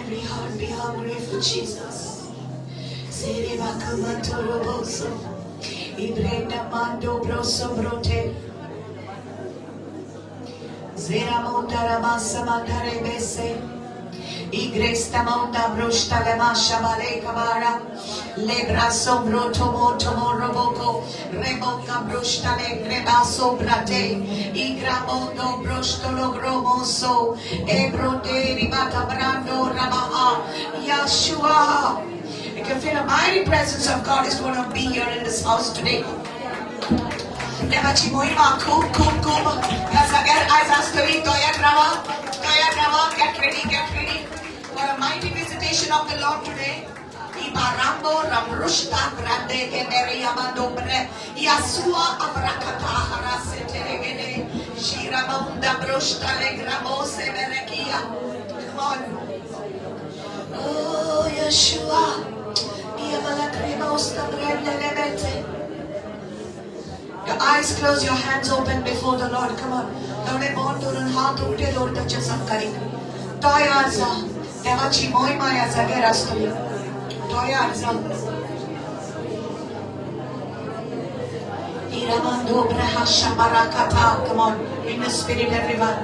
every heart be hungry for Jesus. Seribakamatoroboso. Ibrenda mando broso brote. Zeramonda ramasa mandare bese. Igresta monda brusta le masha male kabara. Lebra sombro tomo tomo roboko. Reboca brusta le greba sobrate. Igramondo brusto lo gromoso. Ebrote ribata brando rabaha. Yeshua. You can feel a mighty presence of God is going to be here in this house today. Nebachi moima kum. Yasagar Isastori Toya Drama. Get ready. For a mighty visitation of the Lord today. Ibarambo Ramrushta Grande Generi Amandobre Yasua Abrakata Haraseteregene Shiramunda Brushta Legramo Severekia. Come on. Oh Yeshua. Your eyes closed, your hands open before the Lord. Come on. Come on. In the spirit, everyone.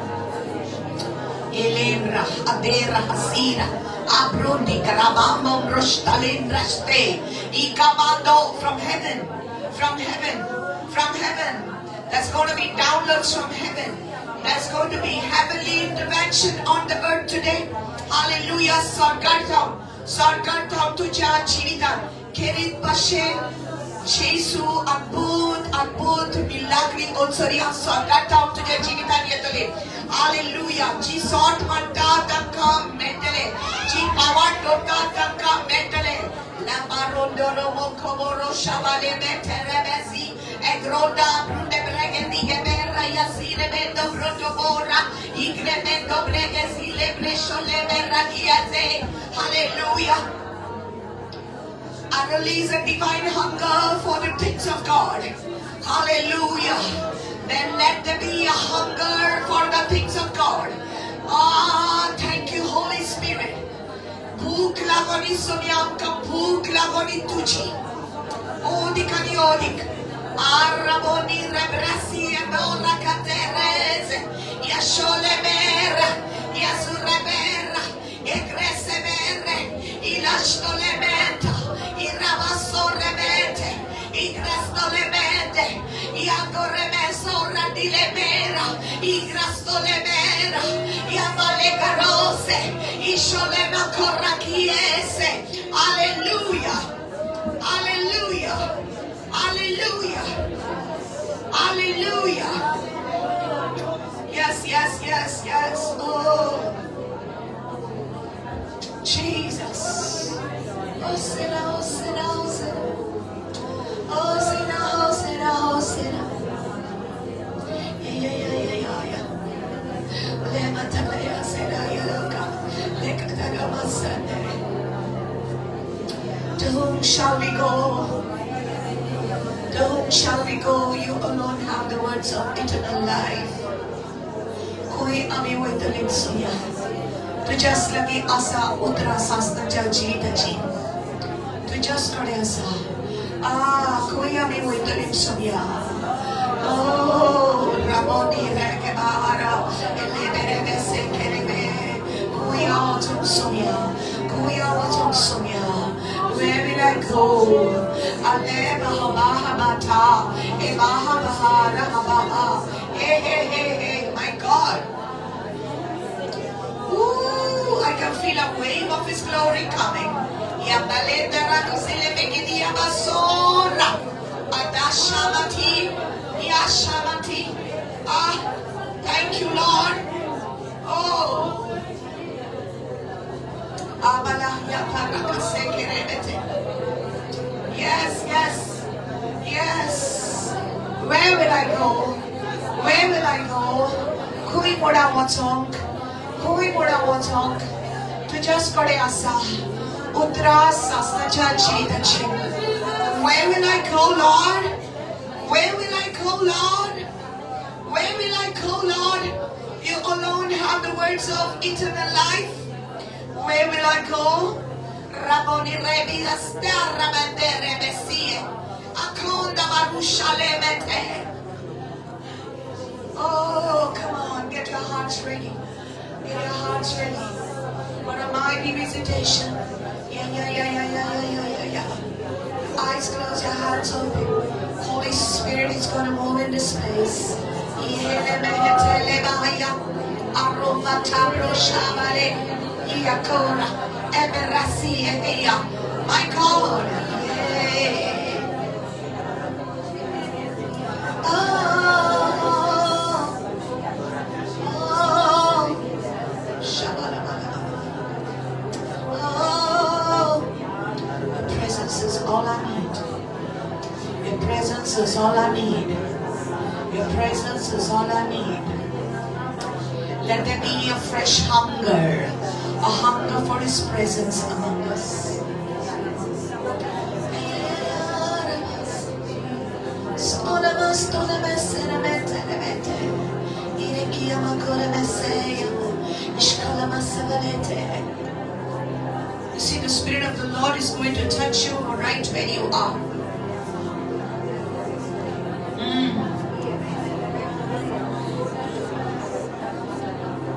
Elembra, Adera, Hasira, Abrundi, Karabamo, Brustalindra, stay. Ikamando from heaven. There's going to be downloads from heaven. There's going to be heavenly intervention on the earth today. Hallelujah. Sargartam tuja chivita. Kerit pashe. Jesu adbut milagri onsoria sargartam tuja chivita yetale. Hallelujah. Ji sort manta takka mentale. Ji power tota takka mentale. Lamarondoro mokoboro shavale meterebezi. Egroda brunde bregedi geberra yasire mendo protobora. Igremendo bregezi lebresho leberra giaze. Hallelujah. I release a divine hunger for the things of God. Hallelujah. Then let there be a hunger for the things of God. Thank you, Holy Spirit. Bhuk lagoni somyamka, bhuk lagoni tuji. Odikani odik. Araboni rebrasi ebora katereze. Yasholemera, yasurebera, egresebere, ilashtolementa, iravasorebete, igrestolemete, iagoremesorra dilemera, igrastolemera, iavalegarose, isholema corrachiese. Hallelujah. Hallelujah. Hallelujah. Hallelujah. Yes. Oh, Jesus. Oh, Sina. Yeah. To whom shall we go? To whom shall we go? You alone have the words of eternal life. Koi ami waitalim suya. Tujas lagi asa utra sasna jalji daji. Tujas kade asa. Koi ami waitalim suya. Oh, Ramoni reke bara. Elebere bese kerebe. Koi awatum suya. Where will I go? Hey, my God. Ooh, I can feel a wave of His glory coming. Thank you, Lord. Oh. Yes. Where will I go? Kui moda wachong. Tu just kore asa. Utra sasnacha chitachi. Where will I go, Lord? You alone have the words of eternal life. where will I go? Raboni Rebila Starra Mandere Messie. Akunda Marusha Lemete. Oh, come on, get your hearts ready. Get your hearts ready. What a mighty visitation. Yeah. Eyes closed, your hearts open. Holy Spirit is going to move in this place. My God. Your presence is all I need. Your presence is all I need. Your presence is all I need. Let there be a fresh hunger, a hunger for His presence among us. You see, the Spirit of the Lord is going to touch you right where you are.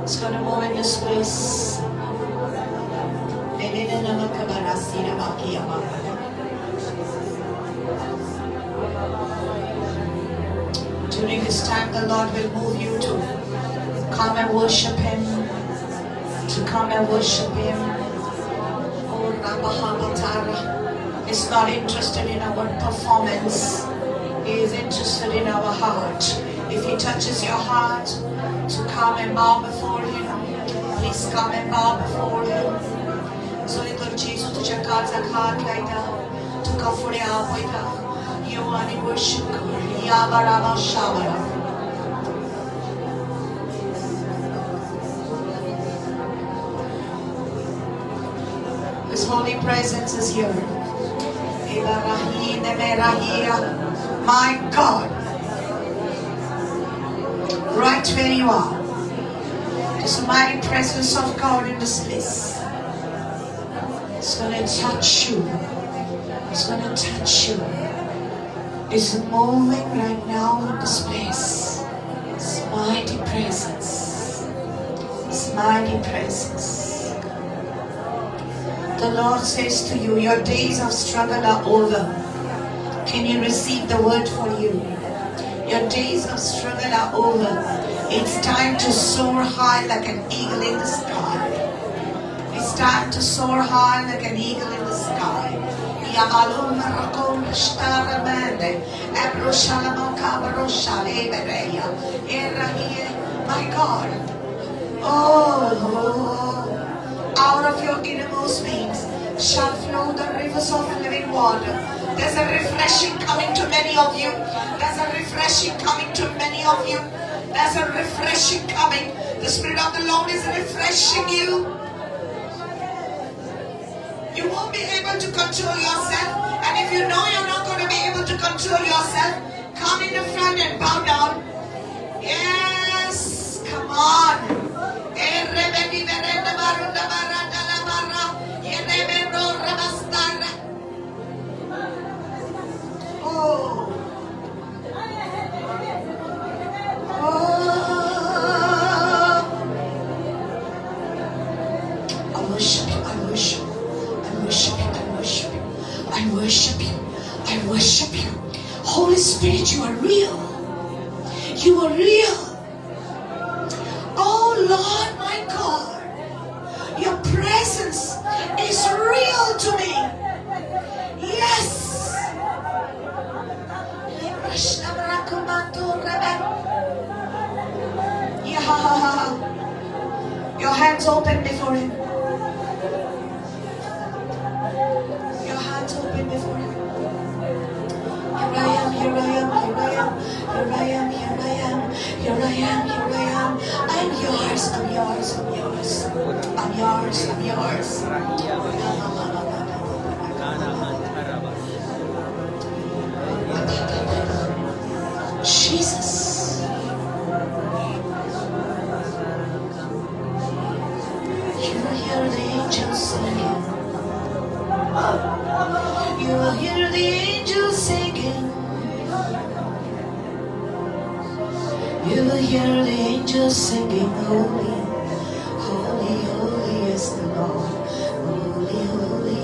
It's going to move in this place. During this time, the Lord will move you to come and worship Him. To come and worship Him. Oh, Rabahamatara is not interested in our performance. He is interested in our heart. If He touches your heart, to come and bow before Him, please come and bow before Him. So little Jesus to check out the heart like that, to come for the hour. You want to worship God. Yabarama Shabara. His holy presence is here. My God. Right where you are. There's a mighty presence of God in this place. It's going to touch you. It's going to touch you. It's moving right now in this place. It's mighty presence. It's mighty presence. The Lord says to you, your days of struggle are over. Can you receive the word for you? Your days of struggle are over. It's time to soar high like an eagle in the sky. It's time to soar high like an eagle in the sky. My God. Oh, out of your innermost beings shall flow the rivers of living water. There's a refreshing coming to many of you. There's a refreshing coming to many of you. There's a refreshing coming. The Spirit of the Lord is refreshing you. You won't be able to control yourself. And if you know you're not going to be able to control yourself, come in the front and bow down. Yes, come on. Oh. I worship you, I worship you, I worship you, I worship you, I worship you, I worship you. Holy Spirit, you are real. You are real. Oh Lord, my God, your presence is real to me. Yes. Yeah. Your hands open before Him. Your hands open before Him. Here I am, here I am, here I am, here I am, here I am, here I am, here I am. I'm yours, I'm yours, I'm yours. I'm yours, I'm yours. Jesus. Here I hear the angels singing. You will hear the angels singing. You will hear the angels singing. Holy, holy, holy is the Lord. Holy, holy,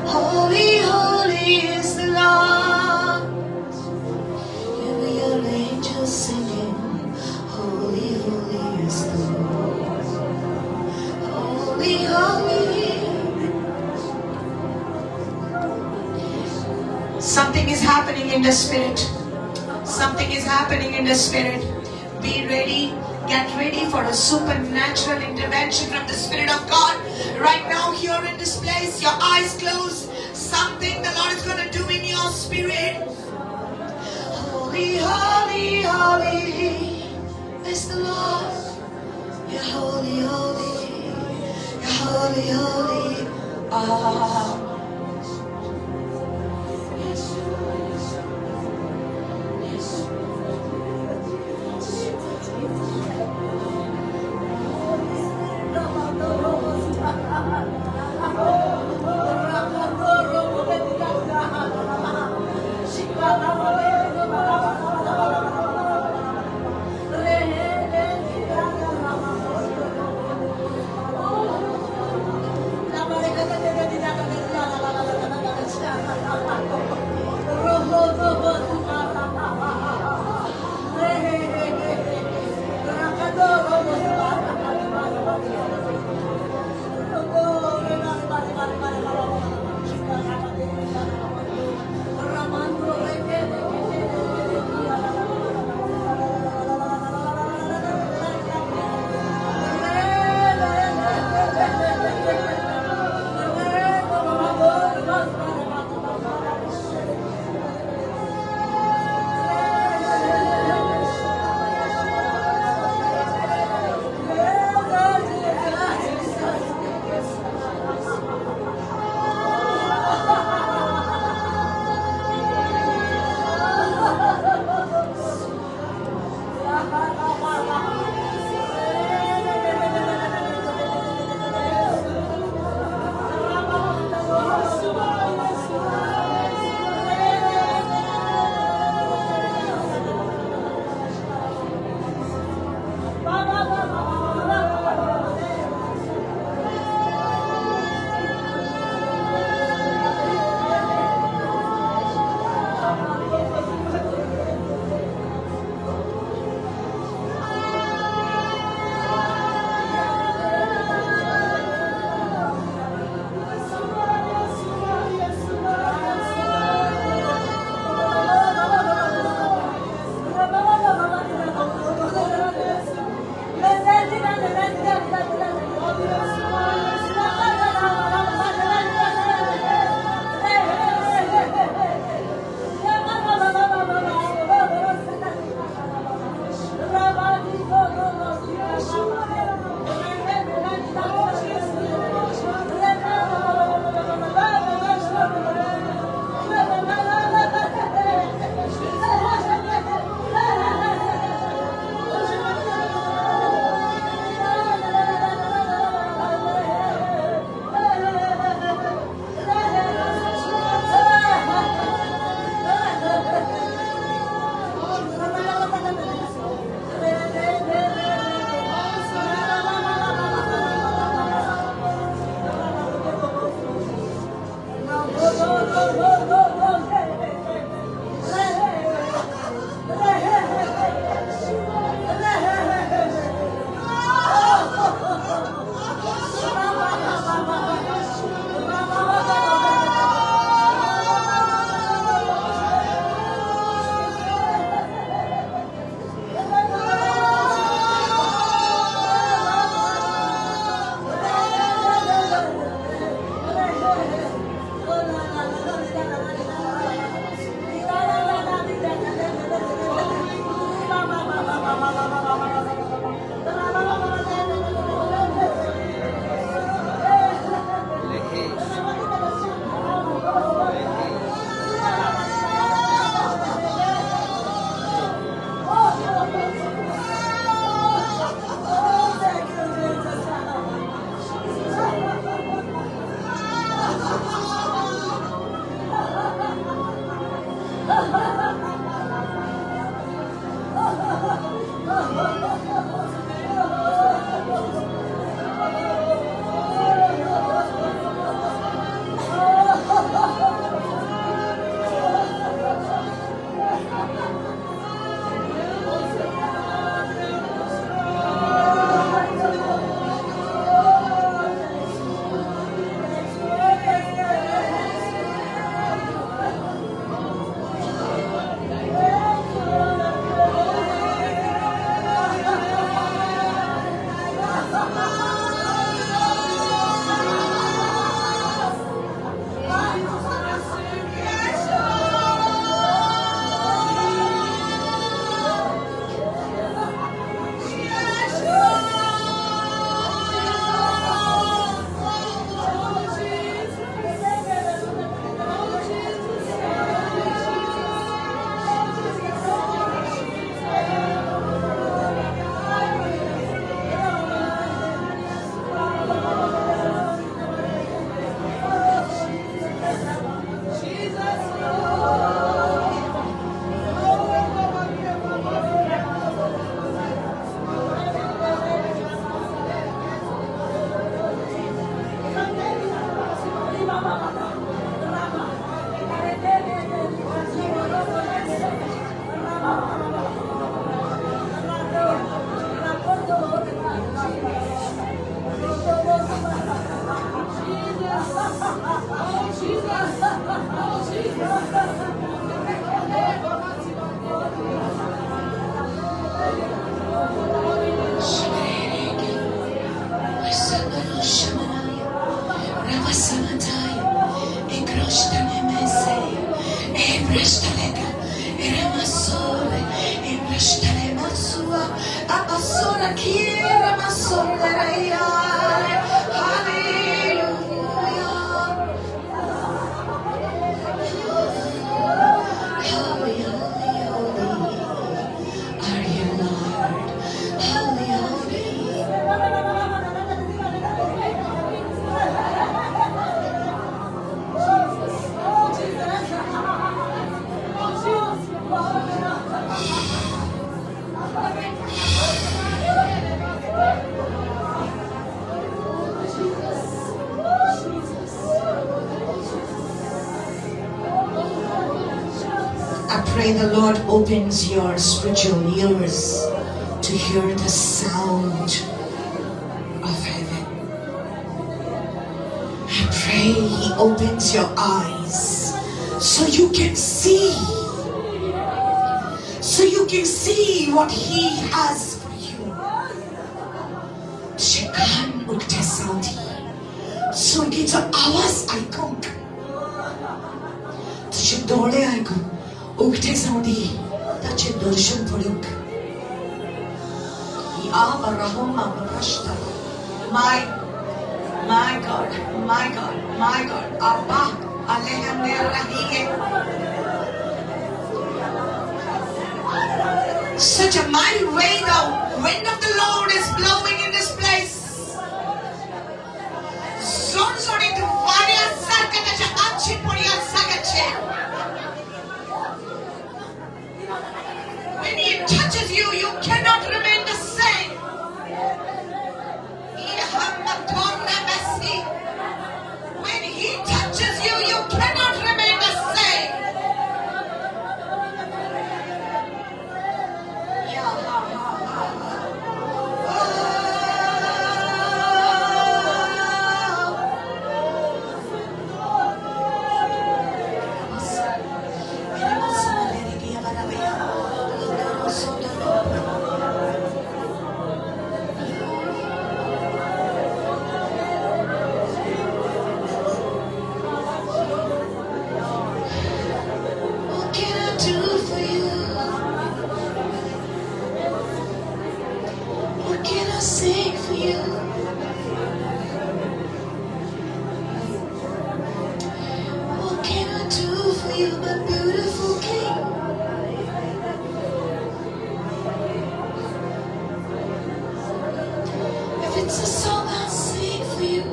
holy, holy is the Lord. You will hear the angels singing. Holy, holy is the Lord. Holy, holy. Something is happening in the spirit. Something is happening in the spirit. Be ready. Get ready for a supernatural intervention from the Spirit of God. Right now, here in this place, your eyes closed. Something the Lord is going to do in your spirit. Holy, holy, holy is the Lord. You're holy, holy. You're holy, holy. Ah. I pray the Lord opens your spiritual ears to hear the sound of heaven. I pray He opens your eyes so you can see. So you can see what He has for you. Shekan ukte sauti. So gito awas aikon. तुझे दौड़े आएगा उगते साउंडी ताचे दर्शन पड़ेग या बरहुमा बरश्ता my God Abba Alhamdulillah. Such a mighty wind of the Lord is blowing in this place. Zon itu varia sarkata cha anchi poriya sagache. When He touches you, you cannot remain the same. When He touches you, you cannot remain the same. It's a song I'll sing for you.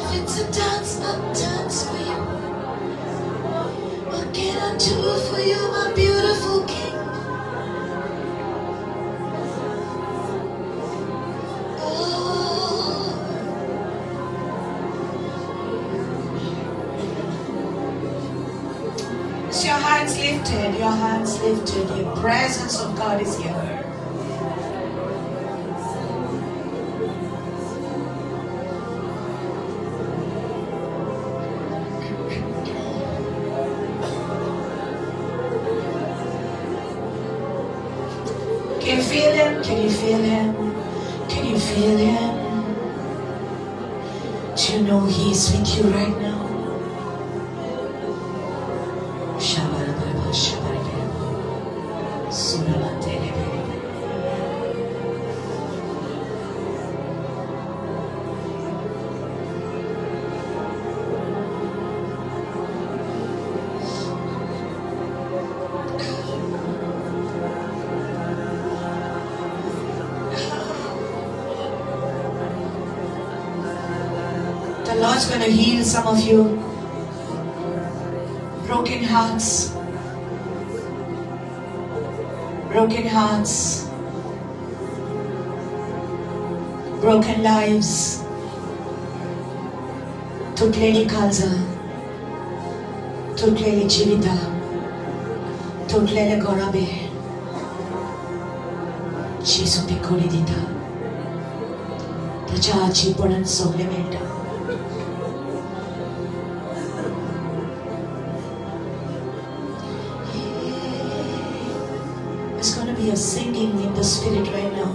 If it's a dance, I'll dance for you. What can I do for you, my beautiful King? Oh. Is your hands lifted? Your hands lifted. The presence of God is here. Can you feel Him? Can you feel Him? Can you feel Him? Do you know He's with you right now? The Lord's going to heal some of you. Broken hearts. Broken hearts. Broken lives. तुटलेली काळजं, तुटलेली जीवित, तुटलेले गोराबे जेजू पिकोडी दिता. त्याच्या आजी पडून सोगले मेळटा. It's going to be a singing in the spirit right now.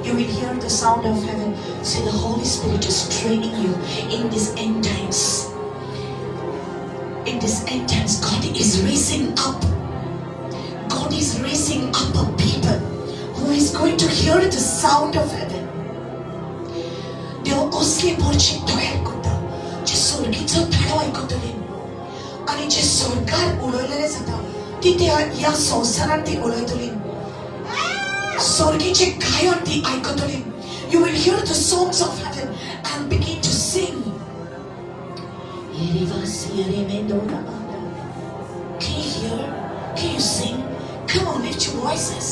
You will hear the sound of heaven. See, the Holy Spirit is training you in these end times. In these end times, God is raising up. God is raising up a people who is going to hear the sound of heaven. देव असले भरची तयार करता जे स्वर्गीचो धाडो आयकतले आणि जे स्वर्गार उडयलेले जाता तिथे या संसारात ती उडयतली. स्वर्गीचे गायन ती आयकतली. You will hear the songs of heaven and begin to sing. Can you hear? Can you sing? Come on, lift your voices.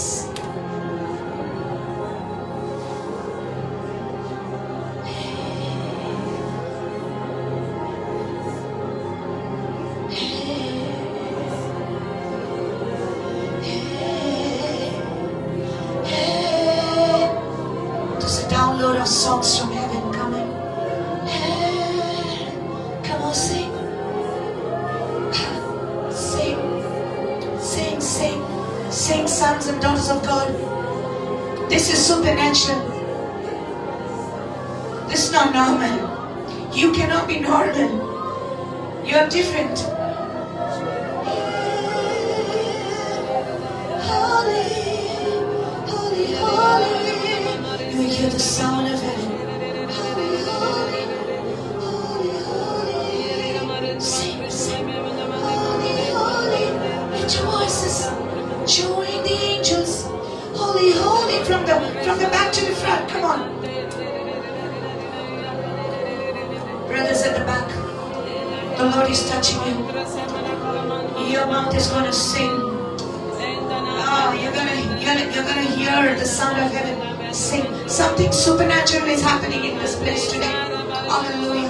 Download of songs from heaven coming. Hey, come on, sing. Sing, sing, sing. Sing, sons and daughters of God. This is supernatural. This is not normal. You cannot be normal. You are different. Holy, holy, holy. You will hear the sound of heaven. Holy, holy, holy, holy. Sing, sing. Holy, holy. Lift your voices. Join the angels. Holy, holy. From the back to the front. Come on. Brothers at the back. The Lord is touching you. Your mouth is going to sing. Oh, you're gonna hear the sound of heaven. Sing. Something supernatural is happening in this place today. Hallelujah.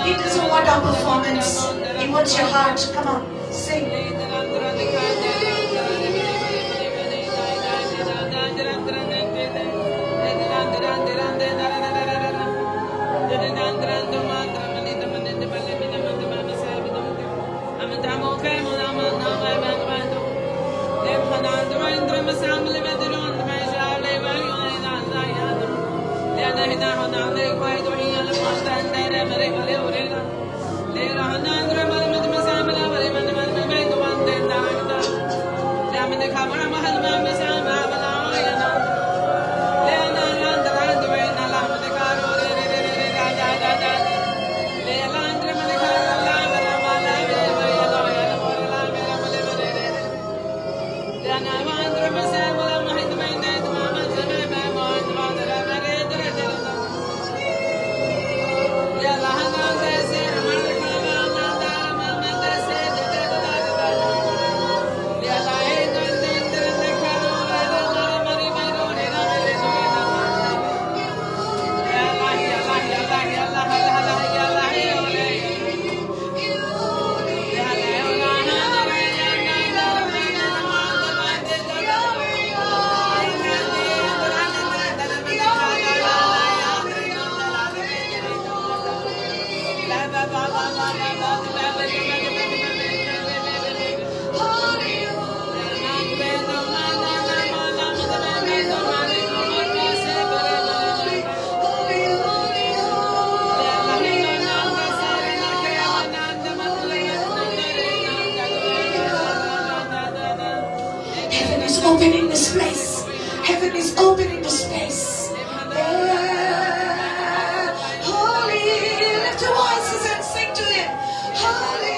He doesn't want our performance. He wants your heart. Come on, sing. Open in this place. Heaven is open in this place. Holy, lift your voices and sing to Him. Holy.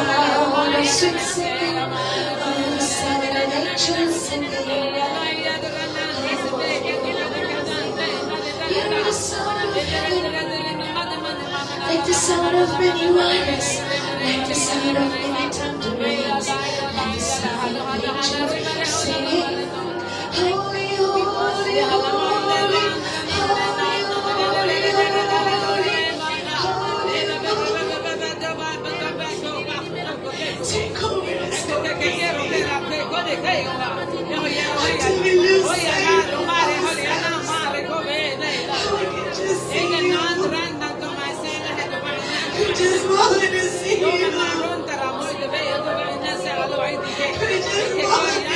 sound of sweet singing. Oh, the sound of angels singing. Hear the sound of heaven, like the sound of many waters, like the sound of many tambourines, like the sound of angels singing. Holy, holy, holy, take over us, Lord. Until we lose sight of we just wanted to see you. We just wanted to see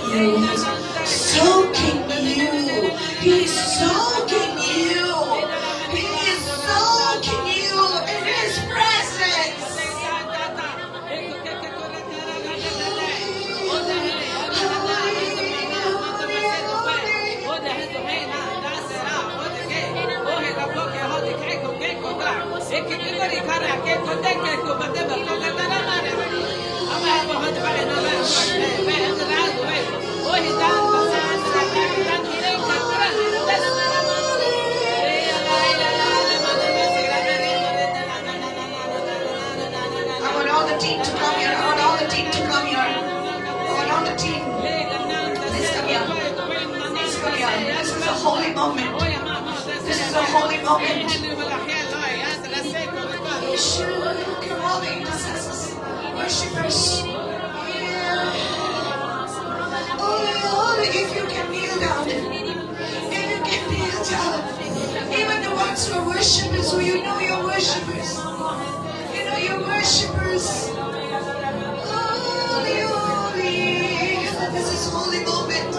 you. Soaking you. He's soaking you. He is soaking you in His presence. I want all the team to come here. I want all the team to come here. I want all the team. Please come here. Please come here. This is a holy moment. This is a holy moment. Come on, the intercessors, worshipers. Holy, if you can kneel down, if you can kneel down, even the ones who are worshipers, who you know you're worshipers, you know you're worshipers. Holy, holy, this is holy moment.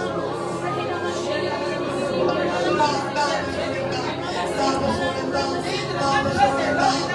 Bow before Him, bow before Him, bow.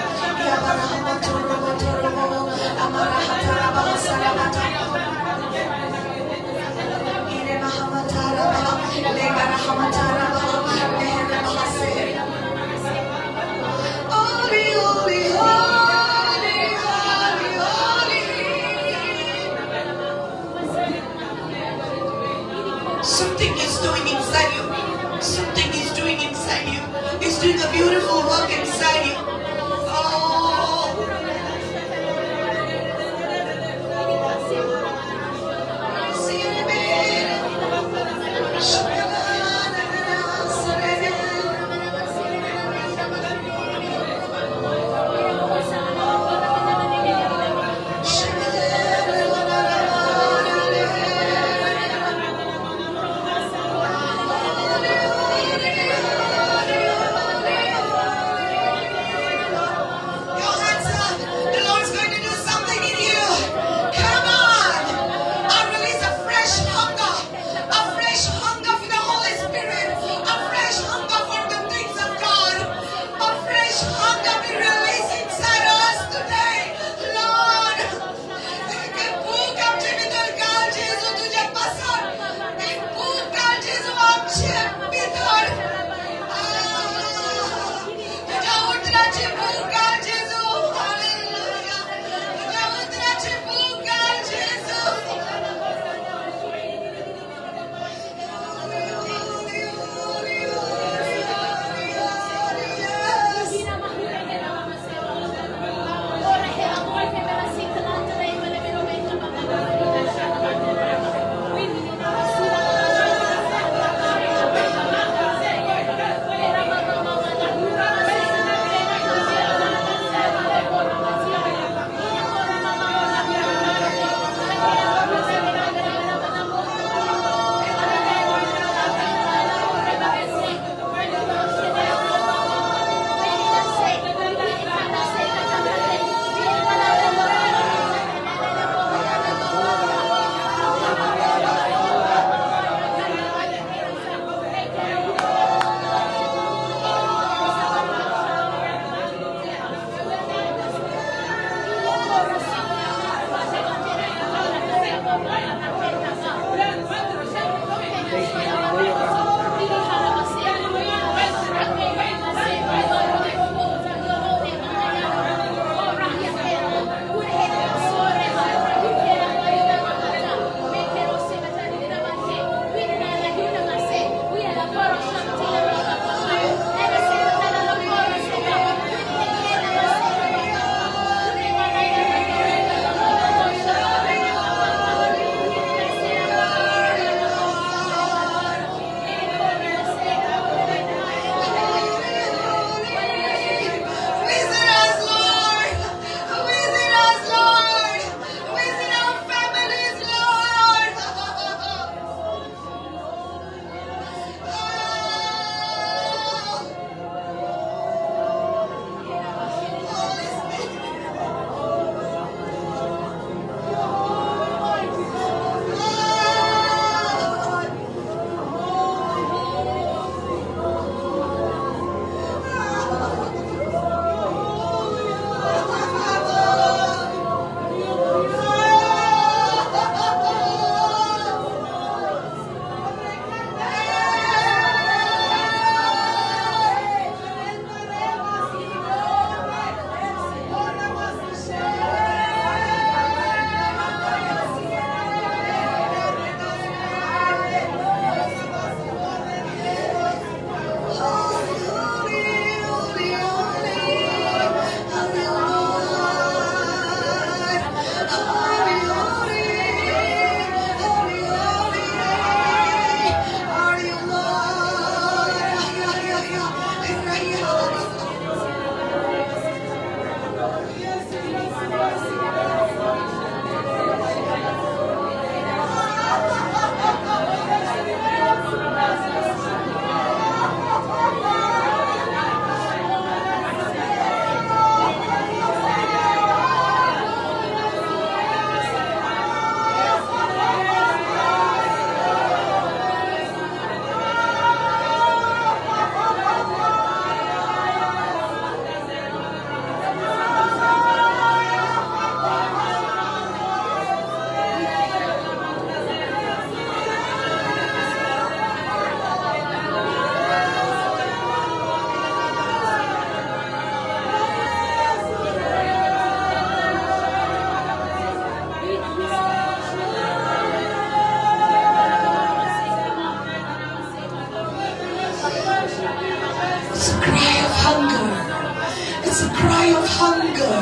hunger.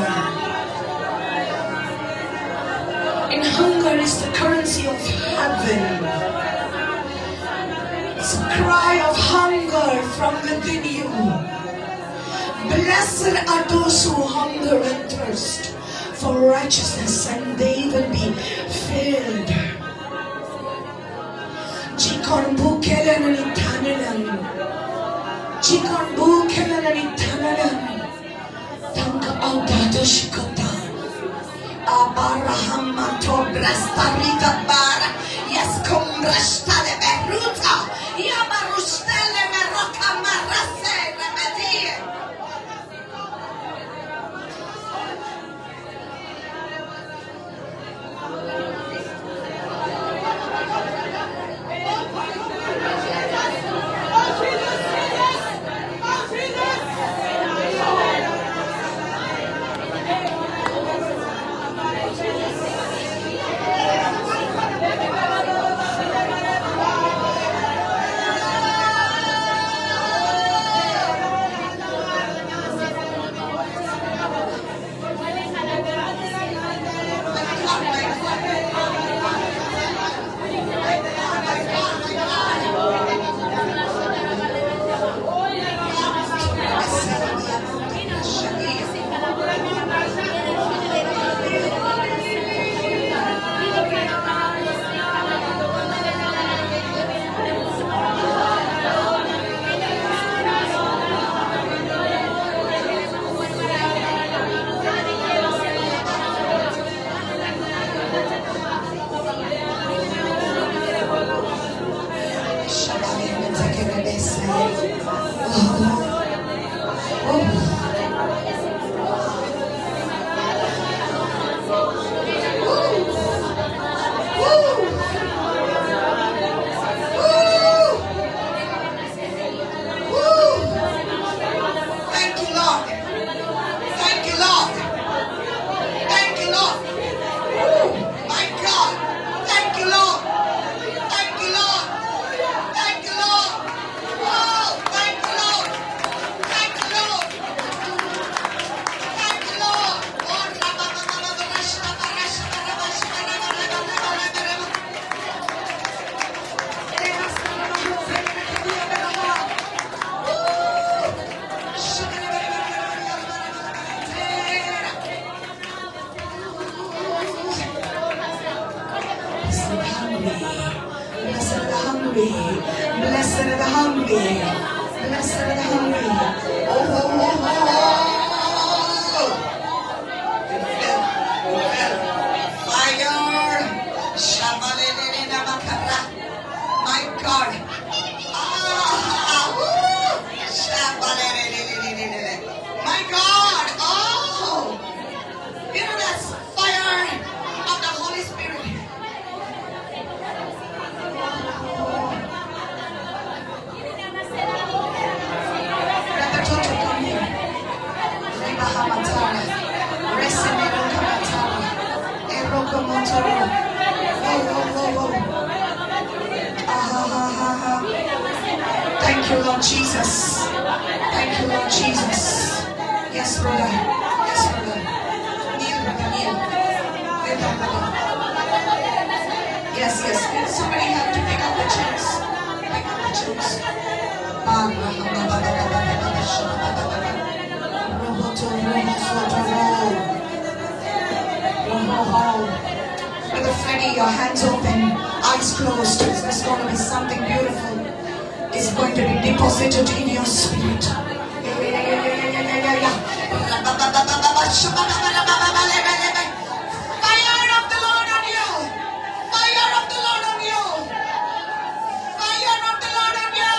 And hunger is the currency of heaven. It's a cry of hunger from within you. Blessed are those who hunger and thirst for righteousness, and they will be filled. Jikon bukelen ni tanalan. Jikon bukelen ni tanalan. Tangka audado shikota. Abraham to brastarita bara. Yes, kombrastale beruta. Yamarustele meroka marase remedie. Blessed are the hungry. Blessed are the hungry. Oh, oh, oh, oh. Fire. My God. My God. Oh. You know that's fire of the Holy Spirit. Thank you, Lord Jesus. Thank you, Lord Jesus. Yes, brother. Yes, brother. Kneel, brother, kneel. Kneel down, brother. Yes, yes. Somebody have to pick up the chairs. Pick up the chairs. Brother Freddie, your hands open, eyes closed. There's going to be something beautiful. It's going to be deposited in your spirit. Fire of the Lord on you. Fire of the Lord on you. Fire of the Lord on you.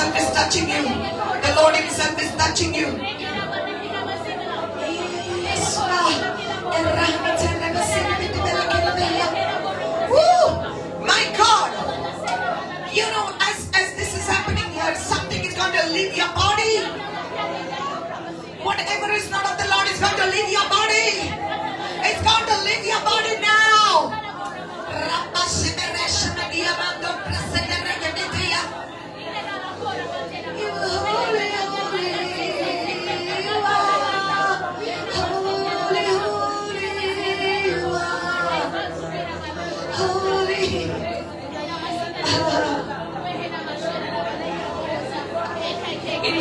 Himself is touching you. The Lord Himself is touching you. Woo! My God! You know, as this is happening here, something is going to leave your body. Whatever is not of the Lord is going to leave your body. It's going to leave your body now. You are holy, holy. You are holy, holy. You are holy.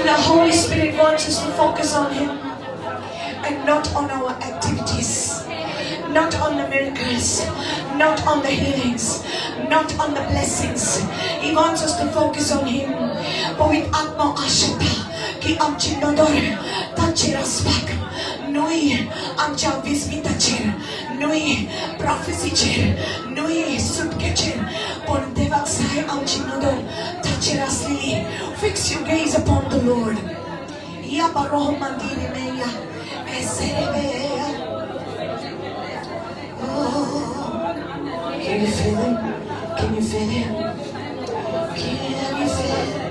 The Holy Spirit wants us to focus on Him and not on our activities, not on the miracles, not on the healings, not on the blessings. He wants us to focus on Him. Pavit Atma Ashita ki amchi nodor tachiraspak nui amcha vismitacher nui prophecycher nui sutkecher pon devaksai amchi nodor tachirasli. Fix your gaze upon the Lord. Ya baroh mandiri meya eserebeya. Oh, can you feel Him? Can you feel Him? Can you feel Him?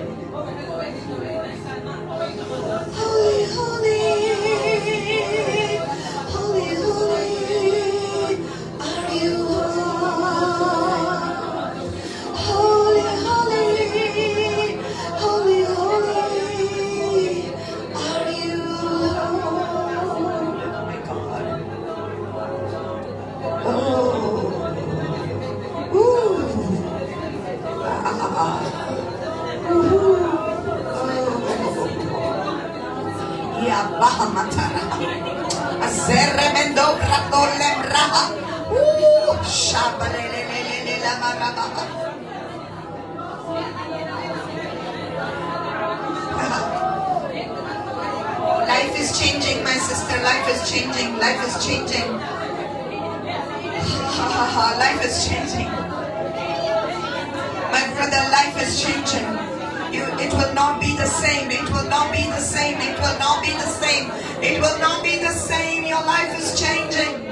Holy, holy, holy, holy, are you Lord? Holy, holy, holy, holy, are you Lord? Oh my God. Oh. Ooh. Ya Bahamatara Azeremendo Bracolembraha Shabalele Lamaraba. Life is changing, my sister. Life is changing. Life is changing. Life is changing. My brother, life is changing. It will not be the same. It will not be the same. It will not be the same. It will not be the same. Your life is changing.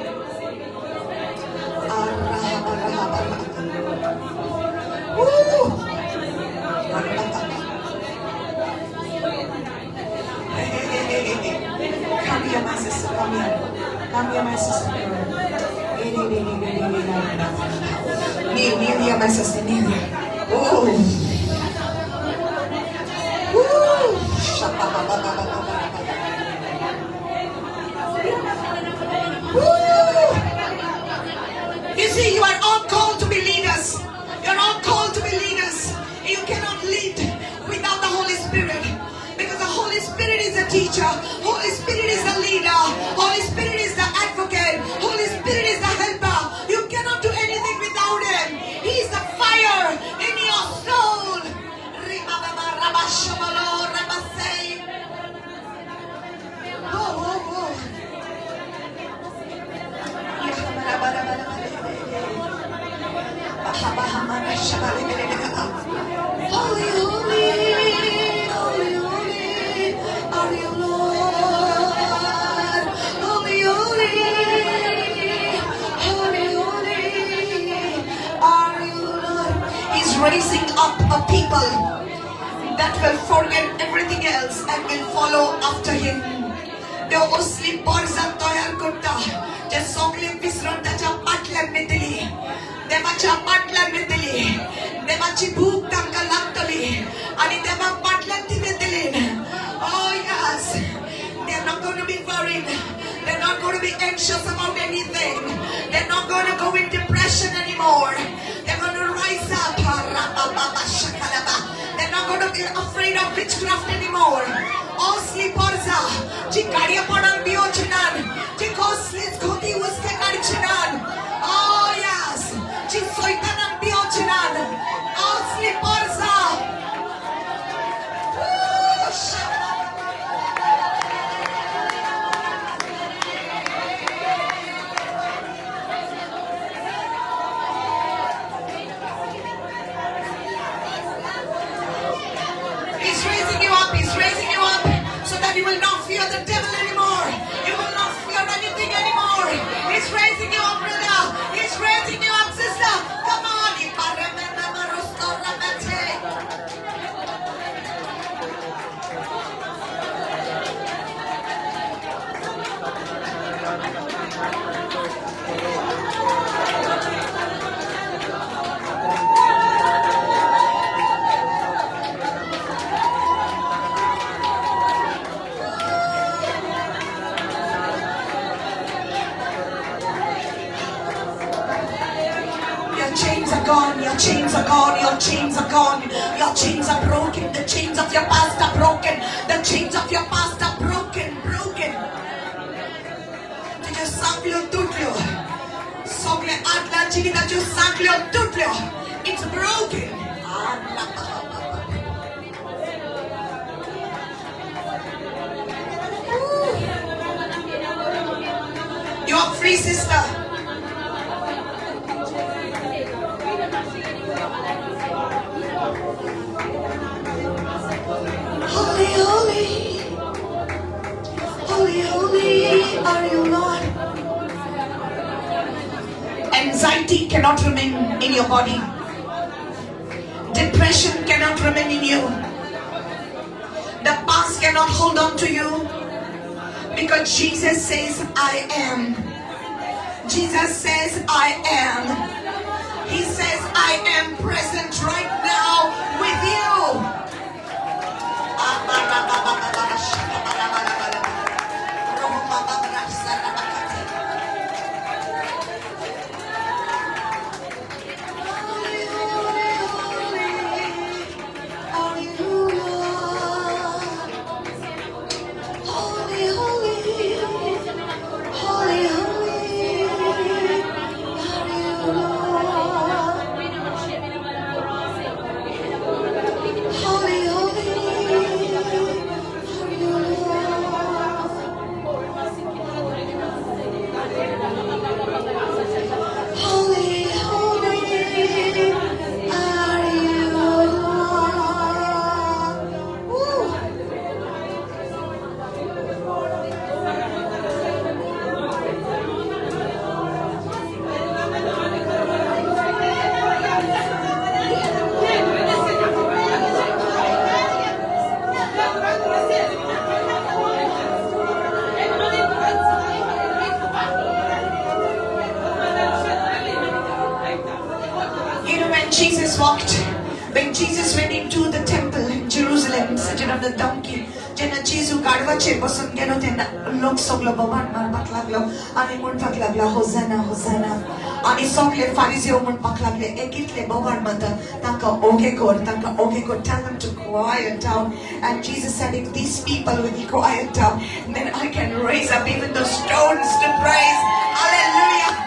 Woo! Come here, my sister. Come here. Come here, my sister. Kneel here, my sister. Kneel here. Oh. You see, you are all called to be leaders. You're all called to be leaders. You cannot lead without the Holy Spirit. Because the Holy Spirit is a teacher. Holy Spirit is a leader. Holy Spirit is the advocate. Holy Spirit is the helper. You cannot do anything without Him. He is the fire in your soul. Holy, holy, holy, holy, are you Lord? Holy, holy, holy, holy, are you Lord? He's raising up a people that will forget everything else and will follow after Him. They osli borza toyar kutta. Je songli visron tacha patlan mitili. Devacha patlan mitili. Devachi bhuk tanka lantali. Ani deva patlan timetilin. Oh yes. They're not going to be worried. They're not going to be anxious about anything. They're not going to go in depression anymore. They're going to rise up. They're not going to be afraid of witchcraft anymore. All sleeporza. Chikaria podang biochinan. Chikoslis koti uske karichinan. Oh yes. Chisoitanang biochinan. All sleeporza. not fear the devil anymore. You will not fear anything anymore. He's raising you up, brother. He's raising you up, sister. Come on. Your chains are gone, your chains are gone, your chains are broken, the chains of your past are broken, the chains of your past are broken. तुझे सांगलो तुटलो, सगळे आदलांची तुझे सांगलो तुटलो, it's broken. You are free, sister. Holy, holy, holy, holy are you, Lord. Anxiety cannot remain in your body. Depression cannot remain in you. The past cannot hold on to you. Because Jesus says, I am. Jesus says, I am. He says, I am present right now with you. When Jesus went into the temple in Jerusalem, seated on the donkey, जेव्हा जेजू गाढवाचेर बसून गेलो तेन्ना लोक सगळो बोवाळ मारपाक लागलो आनी म्हणपाक लागलो होसाना होसाना आनी सगळे फारिझेव म्हणपाक लागले एकीतले बोवाळ मारतात तांकां ओगे कर tell them to quiet down. And Jesus said, if these people will be quiet down, then I can raise up even the stones to praise. Hallelujah.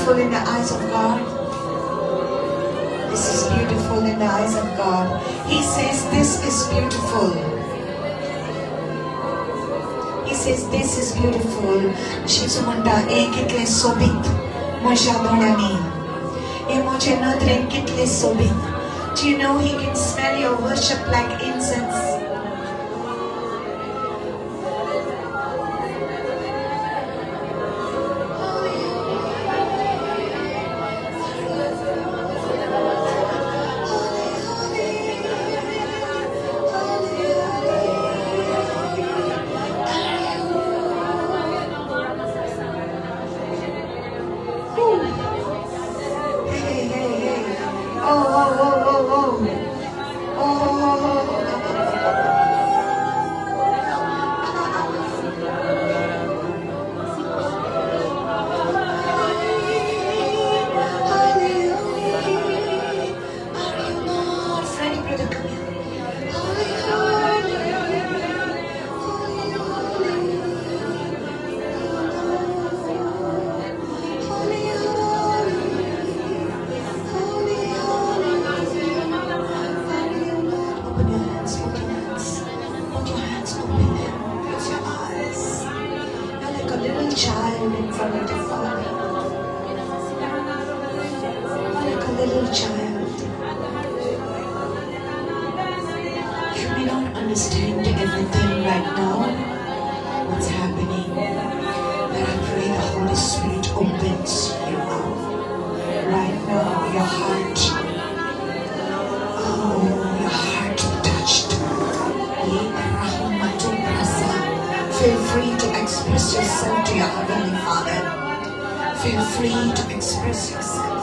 In the eyes of God. This is beautiful in in the eyes of God. He says, this is beautiful. He says, this is beautiful. Shitsumunda ekitle sobit. Moshabonami. Emotionatre kitle sobit. Do you know He can smell your worship like incense? Feel free to express yourself to your Heavenly Father. Feel free to express yourself.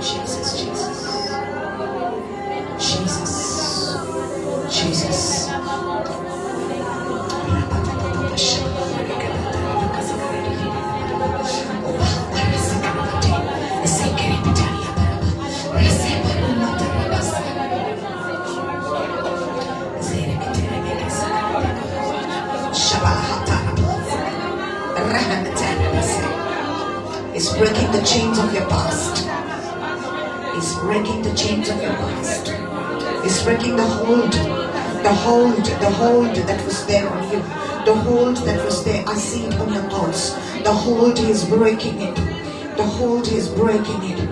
Jesus, Jesus. Jesus. Jesus. It's breaking the chains of your past. It's breaking the chains of your past. It's breaking the hold that was there on you. The hold that was there, I see it on your thoughts. The hold is breaking it. The hold is breaking it.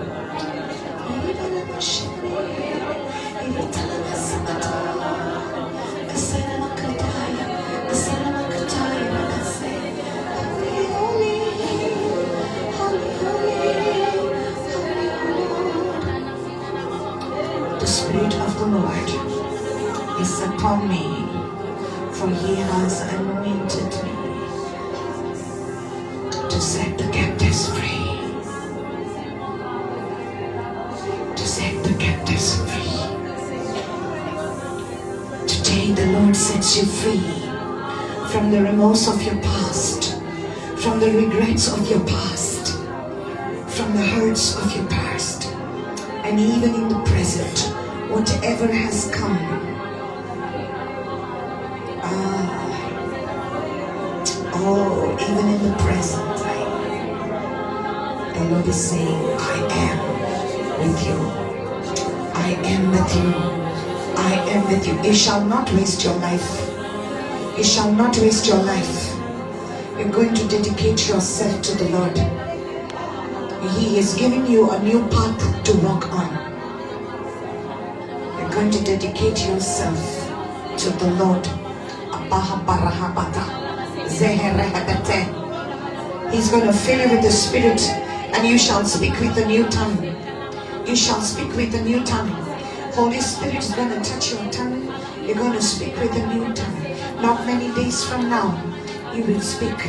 The Spirit of the Lord is upon me, for He has anointed me to set the captives free. To set the captives free. Today the Lord sets you free from the remorse of your past, from the regrets of your past, from the hurts of your past, and even in the present, whatever has come. Even in the present time, the Lord is saying, I am with you. I am with you. I am with you. You shall not waste your life. You shall not waste your life. You're going to dedicate yourself to the Lord. He is giving you a new path to walk on. You're going to dedicate yourself to the Lord. He's going to fill you with the Spirit, and you shall speak with a new tongue. You shall speak with a new tongue. Holy Spirit is going to touch your tongue. You're going to speak with a new tongue. Not many days from now, you will speak.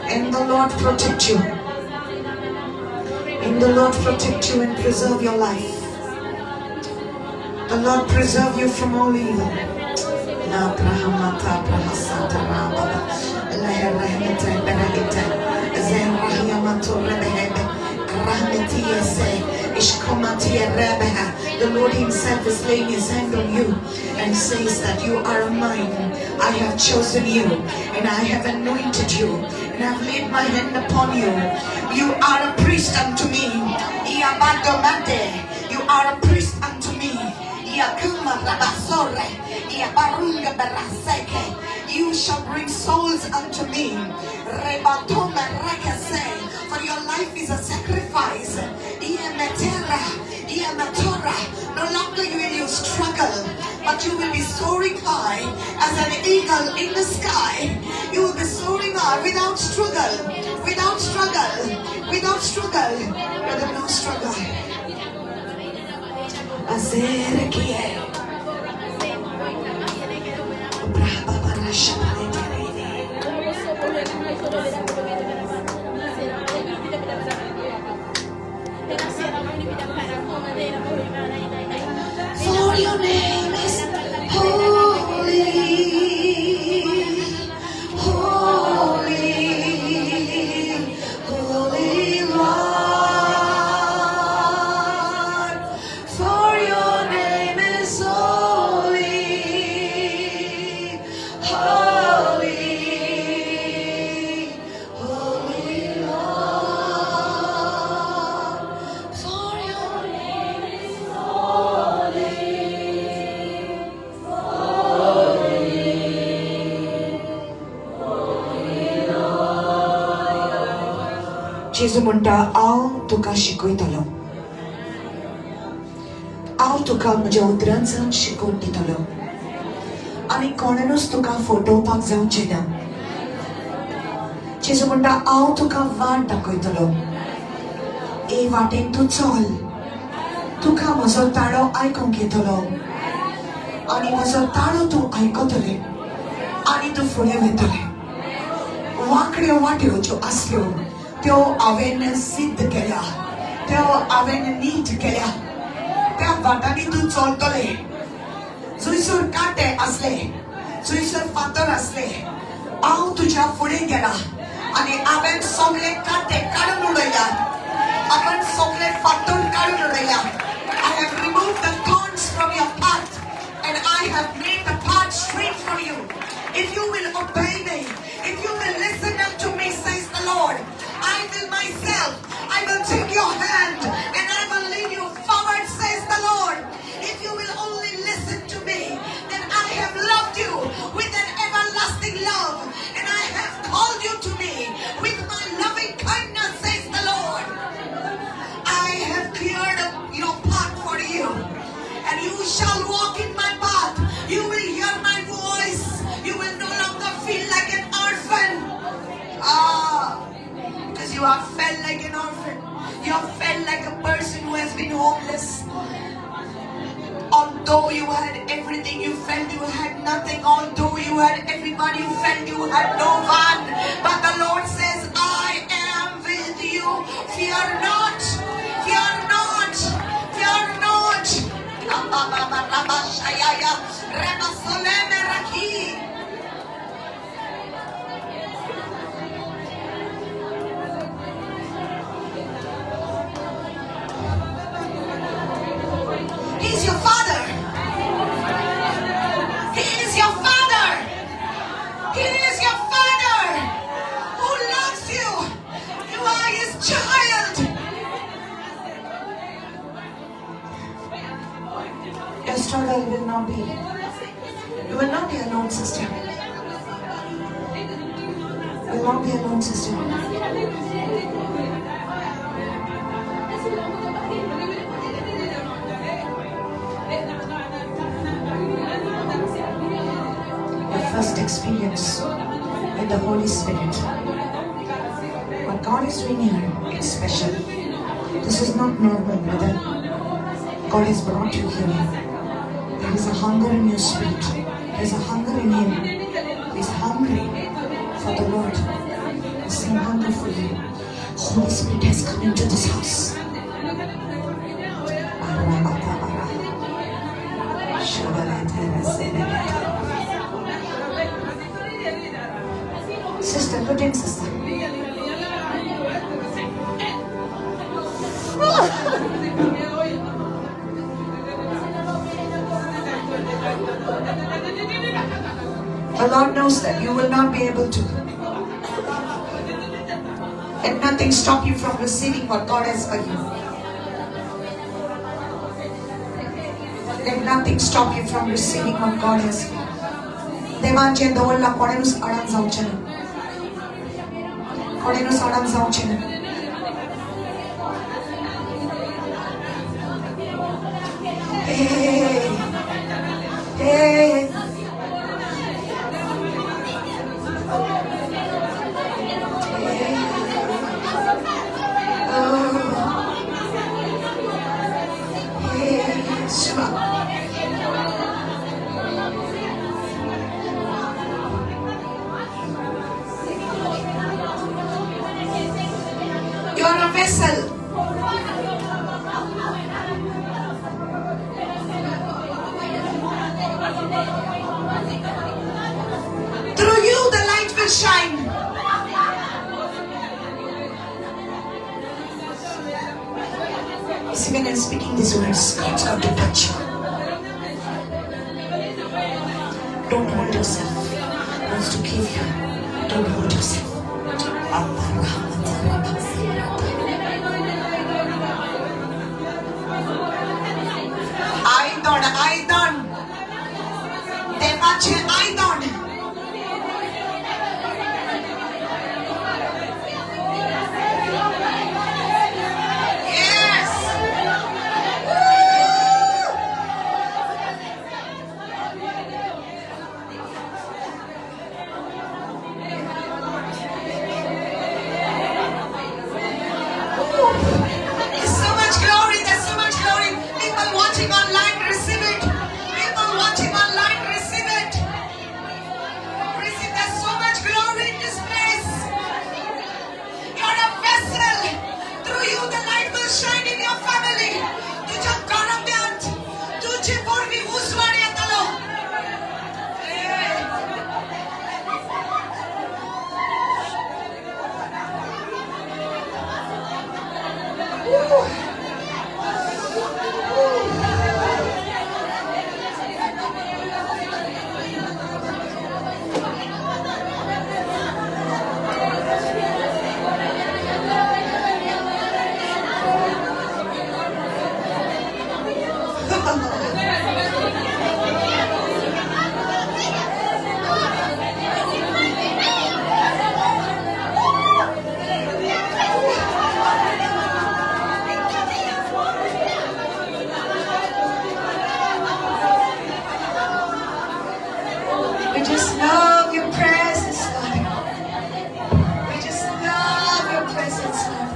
And the Lord protect you. And the Lord protect you and preserve your life. The Lord preserve you from all evil. The Lord Himself is laying His hand on you and says that you are mine. I have chosen you and I have anointed you and I have laid my hand upon you. You are a priest unto me. You are a priest unto me. You shall bring souls unto me. For your life is a sacrifice. No longer will you struggle, but you will be soaring high as an eagle in the sky. You will be soaring high without struggle, without struggle, without struggle. Brother, no struggle. For your name is holy, holy, holy Lord. For your name is holy, holy, holy Lord. For your name is holy. Jesu म्हणटा हांव तुका शिकयतलो. हांव तुका म्हज्या उतरांतल्यान शिकोवन दितलो आनी कोणानूच तुका फटोवपाक जावचें ना. जेजू म्हणटा हांव तुका वाट दाखयतलो. हे वाटेन तूं चल. तुका म्हजो ताळो आयकूंक येतलो आनी म्हजो ताळो तूं आयकतलें आनी तूं फुडें वतलें. वांकड्यो वाट्यो ज्यो आसल्यो त्यो हांवें सिद्ध केल्या, त्यो हांवें नीट केल्या. त्या वाटांनी तूं चलतलें. जंयसर कांटे आसले, जंयसर फातर आसले, हांव तुज्या फुडें गेला आनी हांवें सगळे कांटे काडून उडयल्या. हांवें सगळे फातर काडून उडयल्या. I have removed the thorns from your path and I have made the path straight for you. If you will obey me, if you will listen unto me, says the Lord, I will myself, I will take your hand and I will lead you forward, says the Lord. If you will only listen to me, then I have loved you with an everlasting love and I have called you to me with my loving kindness, says the Lord. I have cleared up your path for you and you shall walk in my path. You will hear my voice. You will no longer feel like an orphan. Because you have felt like an orphan. You have felt like a person who has been homeless. Although you had everything, you felt you had nothing. Although you had everybody, you felt you had no one. But the Lord says, I am with you. Fear not. Fear not. Fear not. He's your father. He is your father. He is your father who loves you. You are his child. Your struggle will not be. You will not be alone, sister. You will not be alone, sister. First experience with the Holy Spirit. What God is doing here is special. This is not normal, brother. God has brought you here. There is a hunger in your spirit. There is a hunger in Him. He is hungry for the Lord. The same hunger for you. Holy Spirit has come into this house. Sister, good in, sister. The Lord knows that you will not be able to. Let nothing stop you from receiving what God has for you. Let nothing stop you from receiving what God has for you. देवांचे दोळला कोणेनुस अडंग जाऊचे ना. कोणेनुस अडंग जाऊचे ना. Hey, hey. You're a vessel. Through you the light will shine. See, when I'm speaking these words, God's got to touch you. Don't hold yourself. He wants to give you. Don't hold yourself. Aydon. Devache Aydon. Yes. There's so much glory. There's so much glory. People watching online, receive it. People watching online, receive it. Receive. There's so much glory in this place. You're a vessel. Through you the light will shine in your family. तुझ्या घरात तुझी पूर्वी उजवाड येतलो. We just love your presence, Lord. We just love your presence, Lord.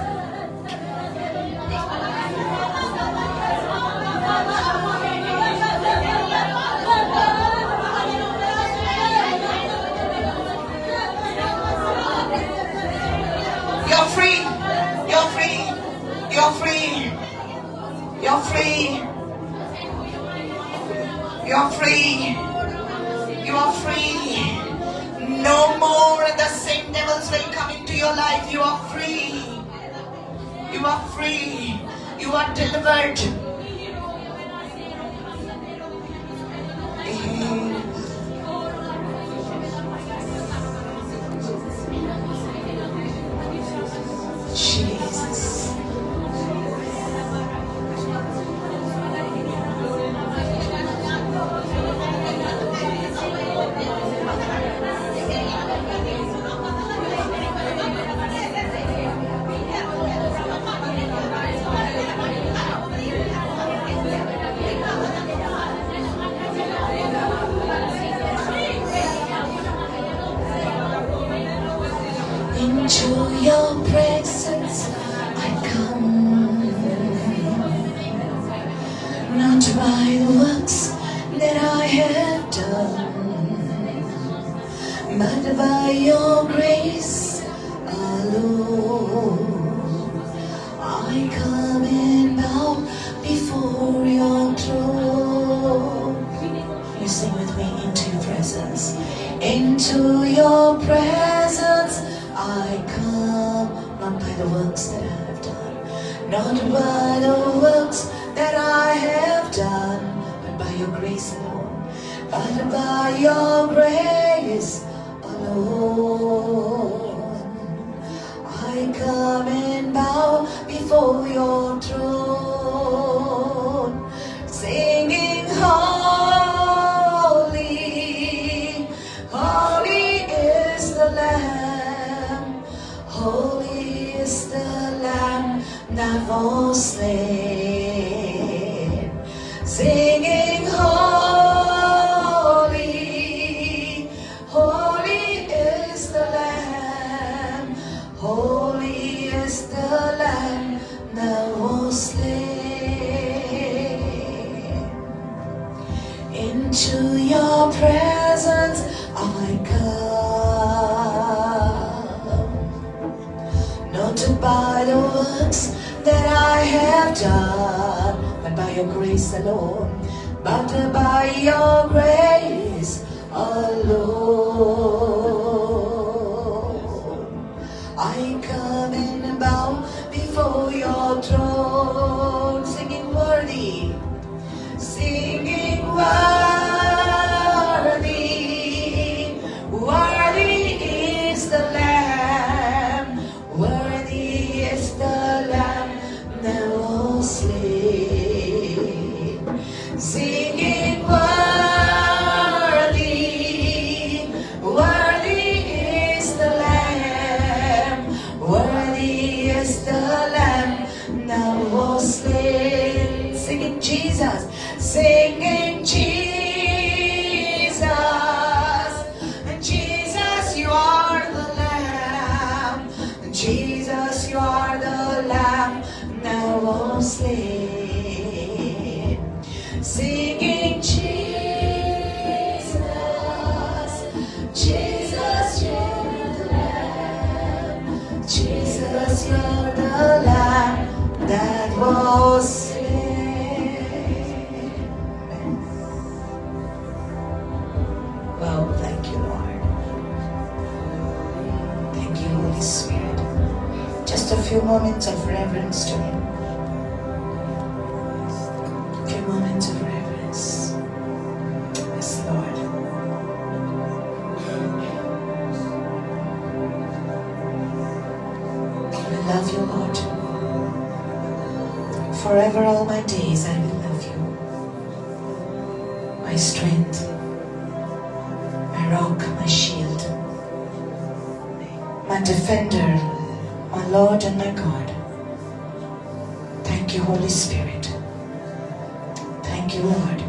You're free. You're free. You're free. You're free. You're free. You are free. No more the same devils will come into your life. You are free. You are free. You are delivered. Jesus. Into your presence I come, not by the works that I have done, but by your grace alone. I come and bow before your throne. You sing with me, into your presence. Into your presence I come, not by the works that I have done, not by the works that I have done, but by your grace alone, but by your grace was slain, singing holy, holy is the Lamb, holy is the Lamb that was slain. Into your presence I come, not by the works that I have done, but by your grace alone, but by your grace alone. I come and bow before your throne, singing worthy, singing worthy, worthy is the Lamb, worthy is the Lamb that was slain, singing worthy, worthy is the Lamb, worthy is the Lamb that was slain, singing Jesus, singing Jesus, Jesus you are the Lamb, Jesus you are the Lamb that was slain, singing Jesus, Jesus you're the Lamb, Jesus you're the Lamb that was slain. Well, thank you, Lord. Thank you, Holy Spirit. Just a few moments of reverence to Him. A few moments of reverence. Yes, Lord. I love you, Lord. Forever all my days I will love you. My strength, my rock, my shield, my defender, my Lord and my God. Thank you, Holy Spirit. Thank you, Lord.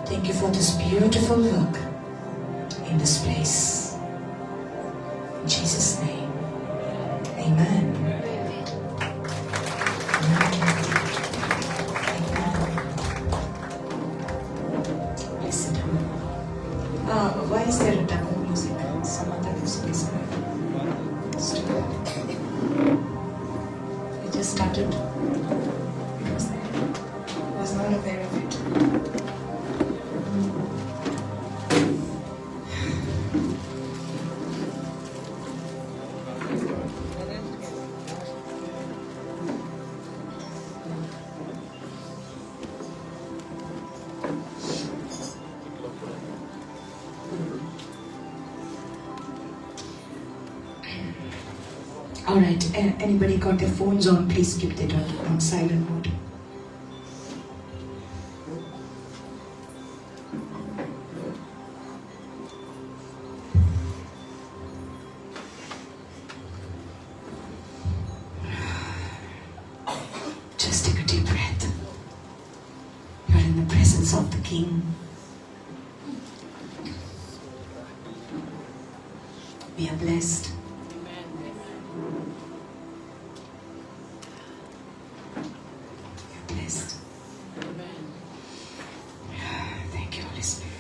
Thank you for this beautiful work in this place. In Jesus' name, amen. Why is there a demo music? Some other music is good. It just started. It was there. I was not aware of it. Alright, anybody got their phones on, please keep that on silent mode. Just take a deep breath. You're in the presence of the King. We are blessed. Thank you, Holy Spirit.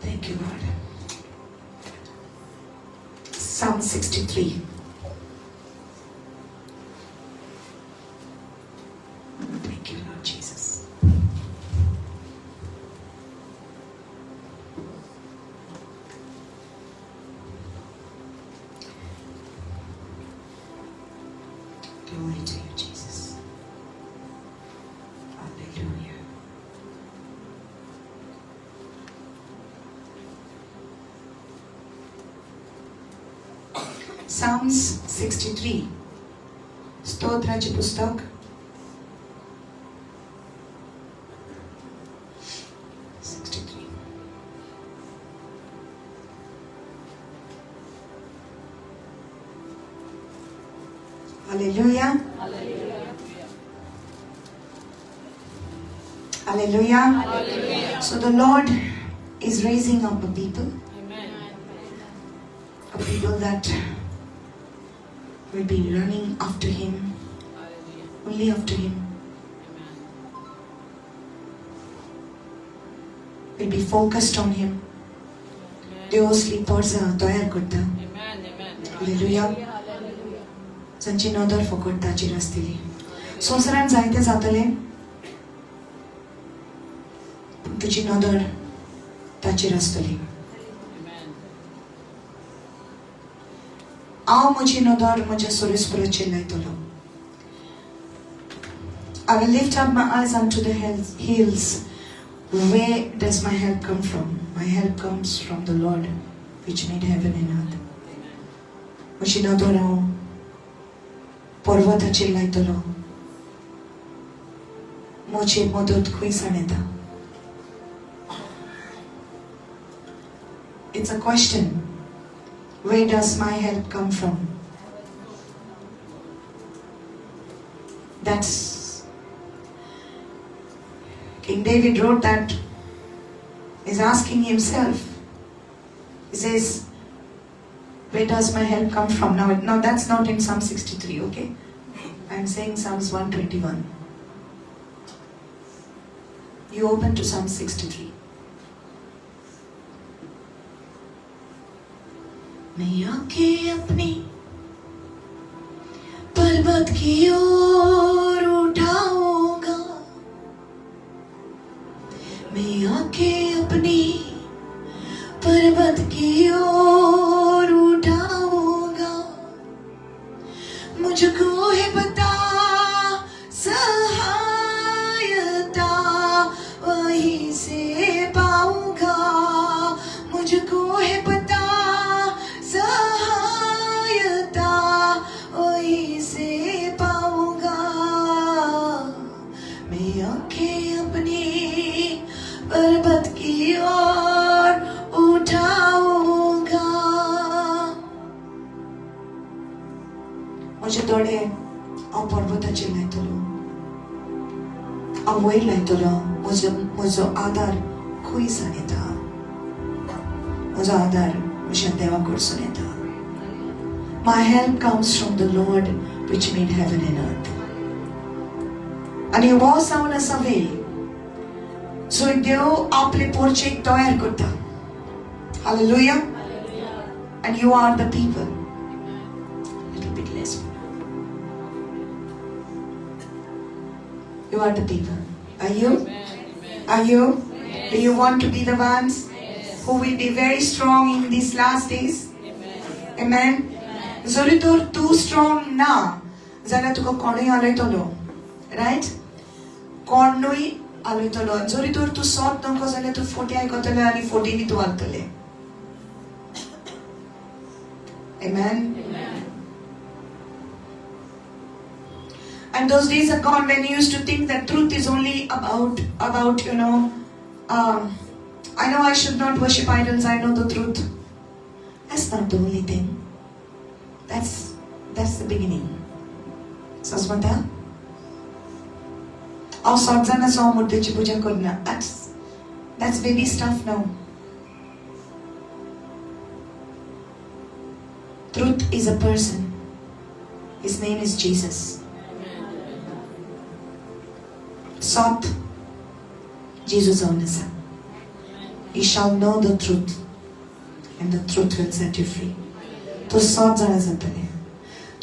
Thank you, Lord. Psalm 63. Thank you, Lord Jesus. Glory to you, Jesus. Hallelujah. Psalms 63. स्तोत्राचे पुस्तक Hallelujah. Hallelujah. Hallelujah. So the Lord is raising up a people. Amen. A people that will be running after Him. Hallelujah. Only after Him. Amen. Will be focused on Him. Deus liporza toyar kurta. Hallelujah. Sanchi nodar fokurta chirastili. Sosaran zaite zatale. Tuji nodar tachirastili. Aao mujhe nodar mujhe suris purachillai tolo. I will lift up my eyes unto the hills. Where does my help come from? My help comes from the Lord, which made heaven and earth. Mujhe nodar aao porvata chillai tolo. Mujhe modot khui saneta. It's a question. Where does my help come from? That's King David wrote that. He's asking himself. He says, where does my help come from? Now that's not in Psalm 63, okay? I'm saying Psalms 121. You open to Psalm 63. मैं आंखें अपनी पर्वत की ओर उठाऊंगा मैं आंखें अपनी पर्वत की ओर उठाऊंगा मुझको है पता सहायता वहीं से पाऊंगा मुझको है पता सहायता वहीं से पाऊंगा मैं आंखें अपनी पर्वत की ओर उठाऊंगा मुझे दौड़े और पर्वताचे लायतलो और वयर लायतलो म्हजो आधार खूंय सान येता म्हजो आधार म्हज्या देवा कडसून येता My help comes from the Lord which made heaven and earth. And he was on us away. So देव आपले पोरचेक तयार करता. Hallelujah. And you are the people. Little bit less. You are the people. Are you? Are you? Do you want to be the ones who will be very strong in these last days? Amen. जरी तर तू strong ना जाल्यार तुका कोणूय आलयतलो riot कोणूय आलयतलो जरी तर तू सोत नको जाल्यार तू फोटी आयकतले आनी फोटीनी तू हालतले Amen. And those days are gone when you used to think that truth is only about I know I should not worship idols, I know the truth. That's not the only thing. That's the beginning. Sasmata? Aw sodzana so murtichi puja karna. That's baby stuff now. Truth is a person. His name is Jesus. Sot Jesus onasa. You shall know the truth, and the truth will set you free. तो सात जाणां जातले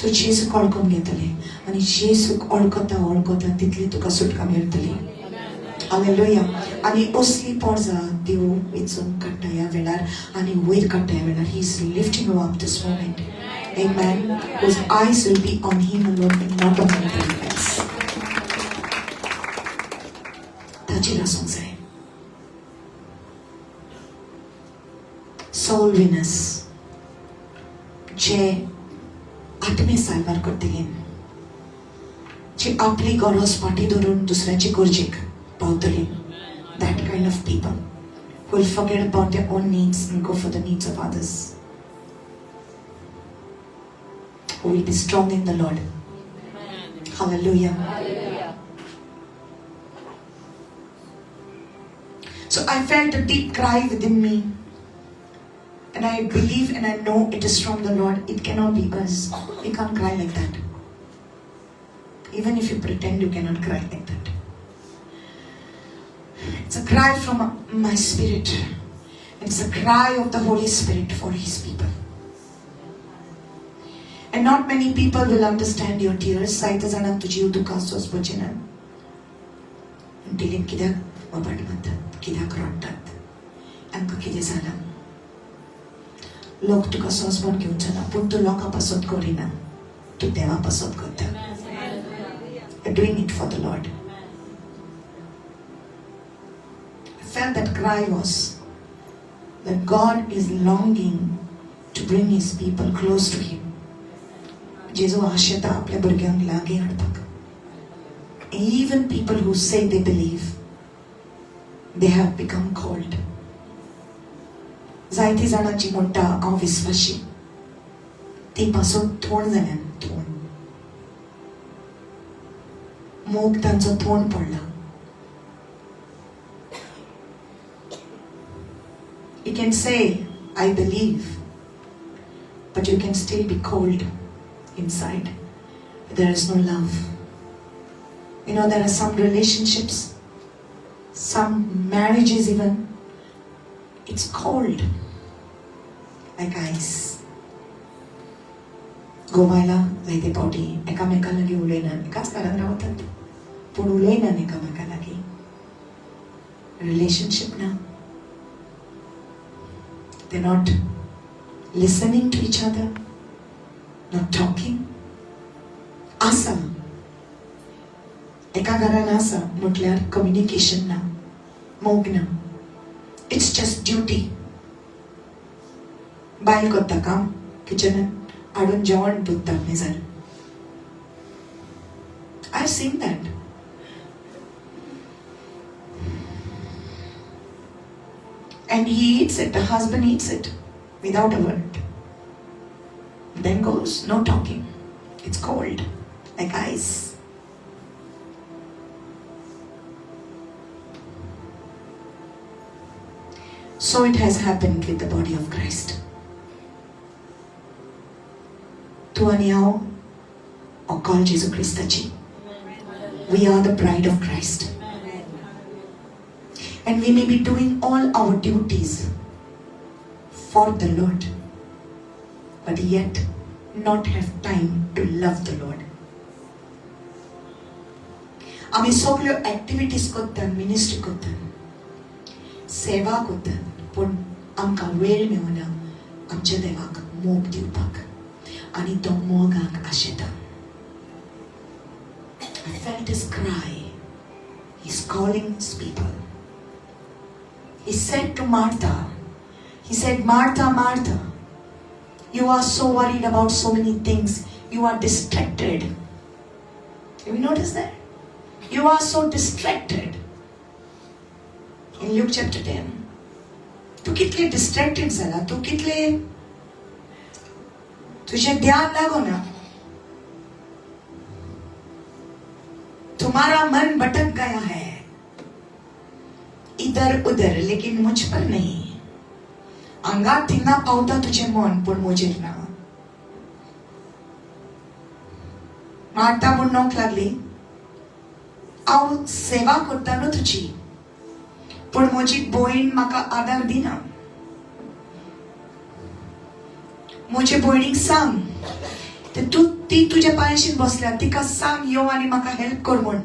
तो जेसूक ओळखून घेतले आनी जेसूक ओळखता तितली तुका सुटका मेळटली हालेलुया आनी असली पोरजा देव वेचून काडटा ह्या वेळार आनी वयर काडटा ह्या वेळार he is lifting you up this moment Amen. Whose eyes will be on him alone and not on anybody else. ताची रासूंक जाय soul winners जे आत्मे सायबार करतले जे आपली गरज फाटी धरून दुसऱ्याची गरजेक पावतले that kind of people who will forget about their own needs and go for the needs of others, who will be strong in the Lord. Hallelujah. So I felt a deep cry within me. And I believe and I know it is from the Lord. It cannot be us. We can't cry like that. Even if you pretend, you cannot cry like that. It's a cry from my spirit. It's a cry of the Holy Spirit for His people. And not many people will understand your tears. Saita zanam tuji udukasos bojena. Until kidak mabadmatat, kidak rotat. Angka kide zanam. Lok tuka sosbon घेऊन चला पण तू लोकांपासून करीना तू देवापासून करता. You're doing it for the Lord. I felt that cry was that God is longing to bring His people close to Him. जेजो आशेता आपल्या भुरग्यांक लागी हाडपाक. Even people who say they believe, they have become cold. जायती जाणांची म्हणटा हांव विश्वासी ती पासून थोण जाल्यान थोण मोग तांचो थोण पडला. You can say, I believe, but you can still be cold inside. There is no love. You know, there are some relationships, some marriages even, it's cold, like ice. गोवायला जायते पावटी एकामेका लागी उलयना एकाच घरान रावतात पूण उलयना एकामेका लागी. Relationship now, they're not listening to each other, not talking. आसा एका घरान आसा म्हटल्यार कम्युनिकेशन ना, मोग ना. It's just duty. बायल करता काम किचनान हाडून जेवण धुता मेजार. I've seen that. And he eats it, the husband eats it without a word. Then goes, no talking. It's cold, like ice. So it has happened with the body of Christ. Tu ani hao o call Jesus Christaci. We are the bride of Christ. And we may be doing all our duties for the Lord, but yet not have time to love the Lord. आम्ही सगळ्यो activities करतात, ministry करतात, सेवा करतात, पण आमकां वेळ मेळना आमच्या देवाक मोग दिवपाक आनी तो मोगाक आशेता. I felt his cry. He's calling his people. He said to Martha, he said, Martha, Martha, you are so worried about so many things. You are distracted. Have you noticed that? You are so distracted. In Luke chapter 10. तू कितले distracted झाला, तू कितले तुझे ध्यान लागो ना. तुम्हारा मन भटक गया है इधर उधर, लेकिन मुझ पर नहीं. अंगात थिंगा पावता तुझे मन पण मुझेर ना. मार्था म्हणूंक लागली, हांव सेवा करता न्हू तुजी, पण म्हजी भयण म्हाका आदार दिना. म्हजे भयणीक सांग, तू ती तुज्या पांयाशीं बसल्या, तिका सांग यो आनी म्हाका हेल्प कर म्हूण.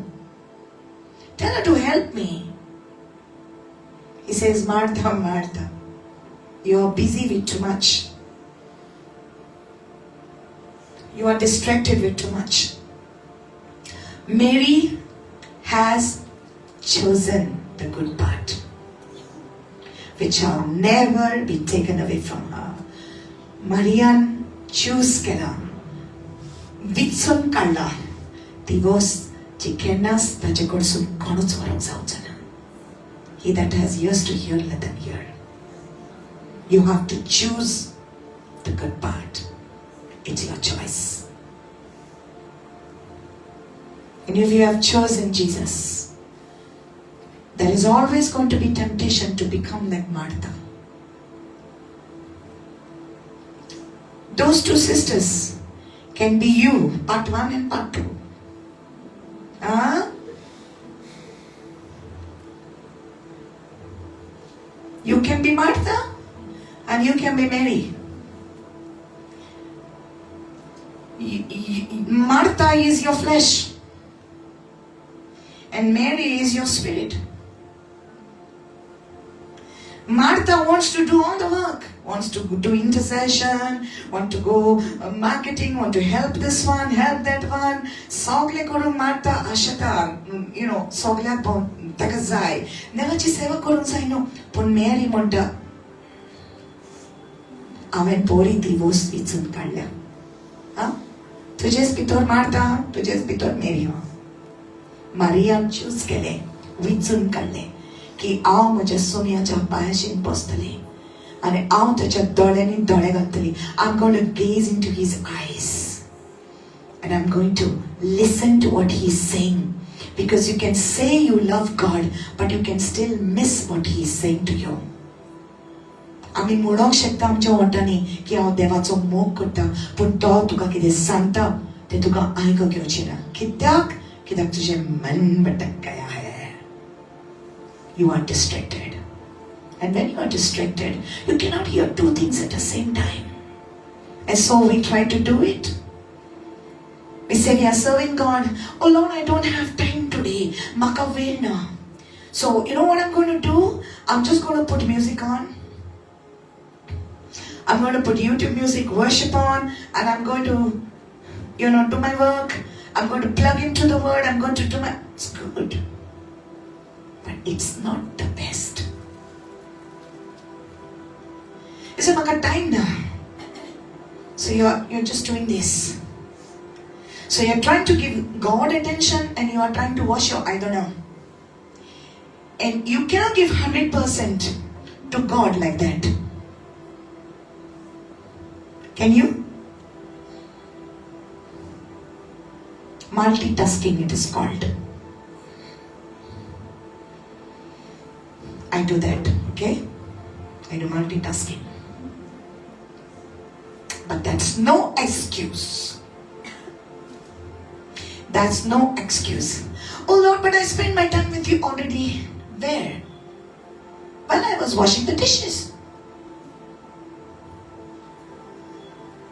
Tell her to help me. He says, Martha, Martha, you are busy with too much. You are distracted with too much. Mary has chosen the good part, which shall never be taken away from her. Marian choose केला, विचून काढला दिवस जी केन्नाच ताचे कडसून कोणूच व्हरप जावचो ना. He that has ears to hear, let them hear. You have to choose the good part. It's your choice. And if you have chosen Jesus, there is always going to be temptation to become like Martha. Those two sisters can be you, part 1 and part 2. You can be Martha and you can be Mary. Martha is your flesh and Mary is your spirit. Martha wants to do all the work, wants to do intercession, want to go marketing, want to help this one, help that one. Sogle korun Martha ashata, sogle pon takazai. Never chi seva korun saino pon Mary monta. Amen pori divos itsun kalla. तुझेच भितर मारता, तुझेच भितर मेरी हा. Marianne choose केले, विचून काढले की हांव म्हज्या सोन्याच्या पांयाशीं बसतलें आनी हांव ताच्या दोळ्यांनी दोळे घालतलीं. I'm going to gaze into his eyes and I'm going to listen to what he's saying, because you can say you love God but you can still miss what he's saying to you. आमी म्हणूंक शकता आमच्या ओंठांनी की हांव देवाचो मोग करता, पूण तो तुका कितें सांगता तें तुका आयको घेवचें ना. कित्याक तुजें मन भटकाया है. You are distracted. And when you are distracted, you cannot hear two things at the same time. And so we try to do it. We say we are serving God. Oh Lord, I don't have time today. Maka vel na. So you know what I'm going to do? I'm just going to put music on. I'm going to put YouTube music, worship on, and I'm going to, do my work. I'm going to plug into the word. I'm going to do my... It's good. But it's not the best. You say, Maka time now. So you're just doing this. So you're trying to give God attention and you are trying to wash your, I don't know. And you cannot give 100% to God like that. Can you? Multitasking, it is called. I do that, okay? I do multitasking. But that's no excuse. That's no excuse. Oh Lord, but I spent my time with you already. Where? While I was washing the dishes.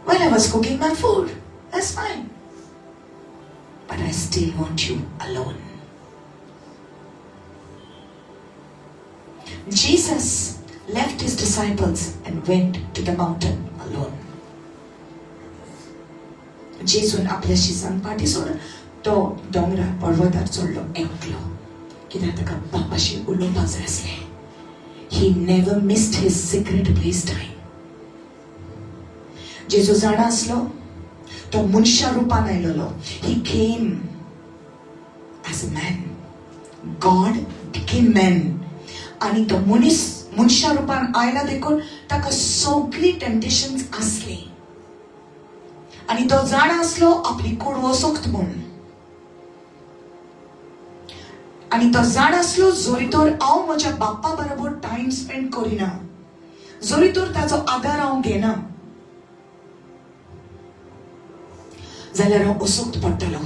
While I was cooking my food. That's fine. But I still want you alone. Jesus left his disciples and went to the mountain alone. जेसून आपल्याशी सांगपाटी सोडून तो डोंगरार पर्वतार चडलो एकलो. कित्याक ताका बापाशी उलोवपाक जाय आसलें. He never missed his secret place time. जेजू जाणा आसलो तो मनशा रुपान आयलोलो. He came as a man. God became man. आणि तो मनशा रुपान आयला देखून ताका सगळी टेम्पटेशन्स आसली. आणि तो जाणा आसलो आपली कूड वसोक्त म्हूण. आणि तो जाणा आसलो जोरी तर हांव म्हज्या बाप्पा बरोबर टाइम स्पेंड करिना, जोरी तर ताचो आदार हांव घेना, जाल्यार हांव वसोक्त पडटलो.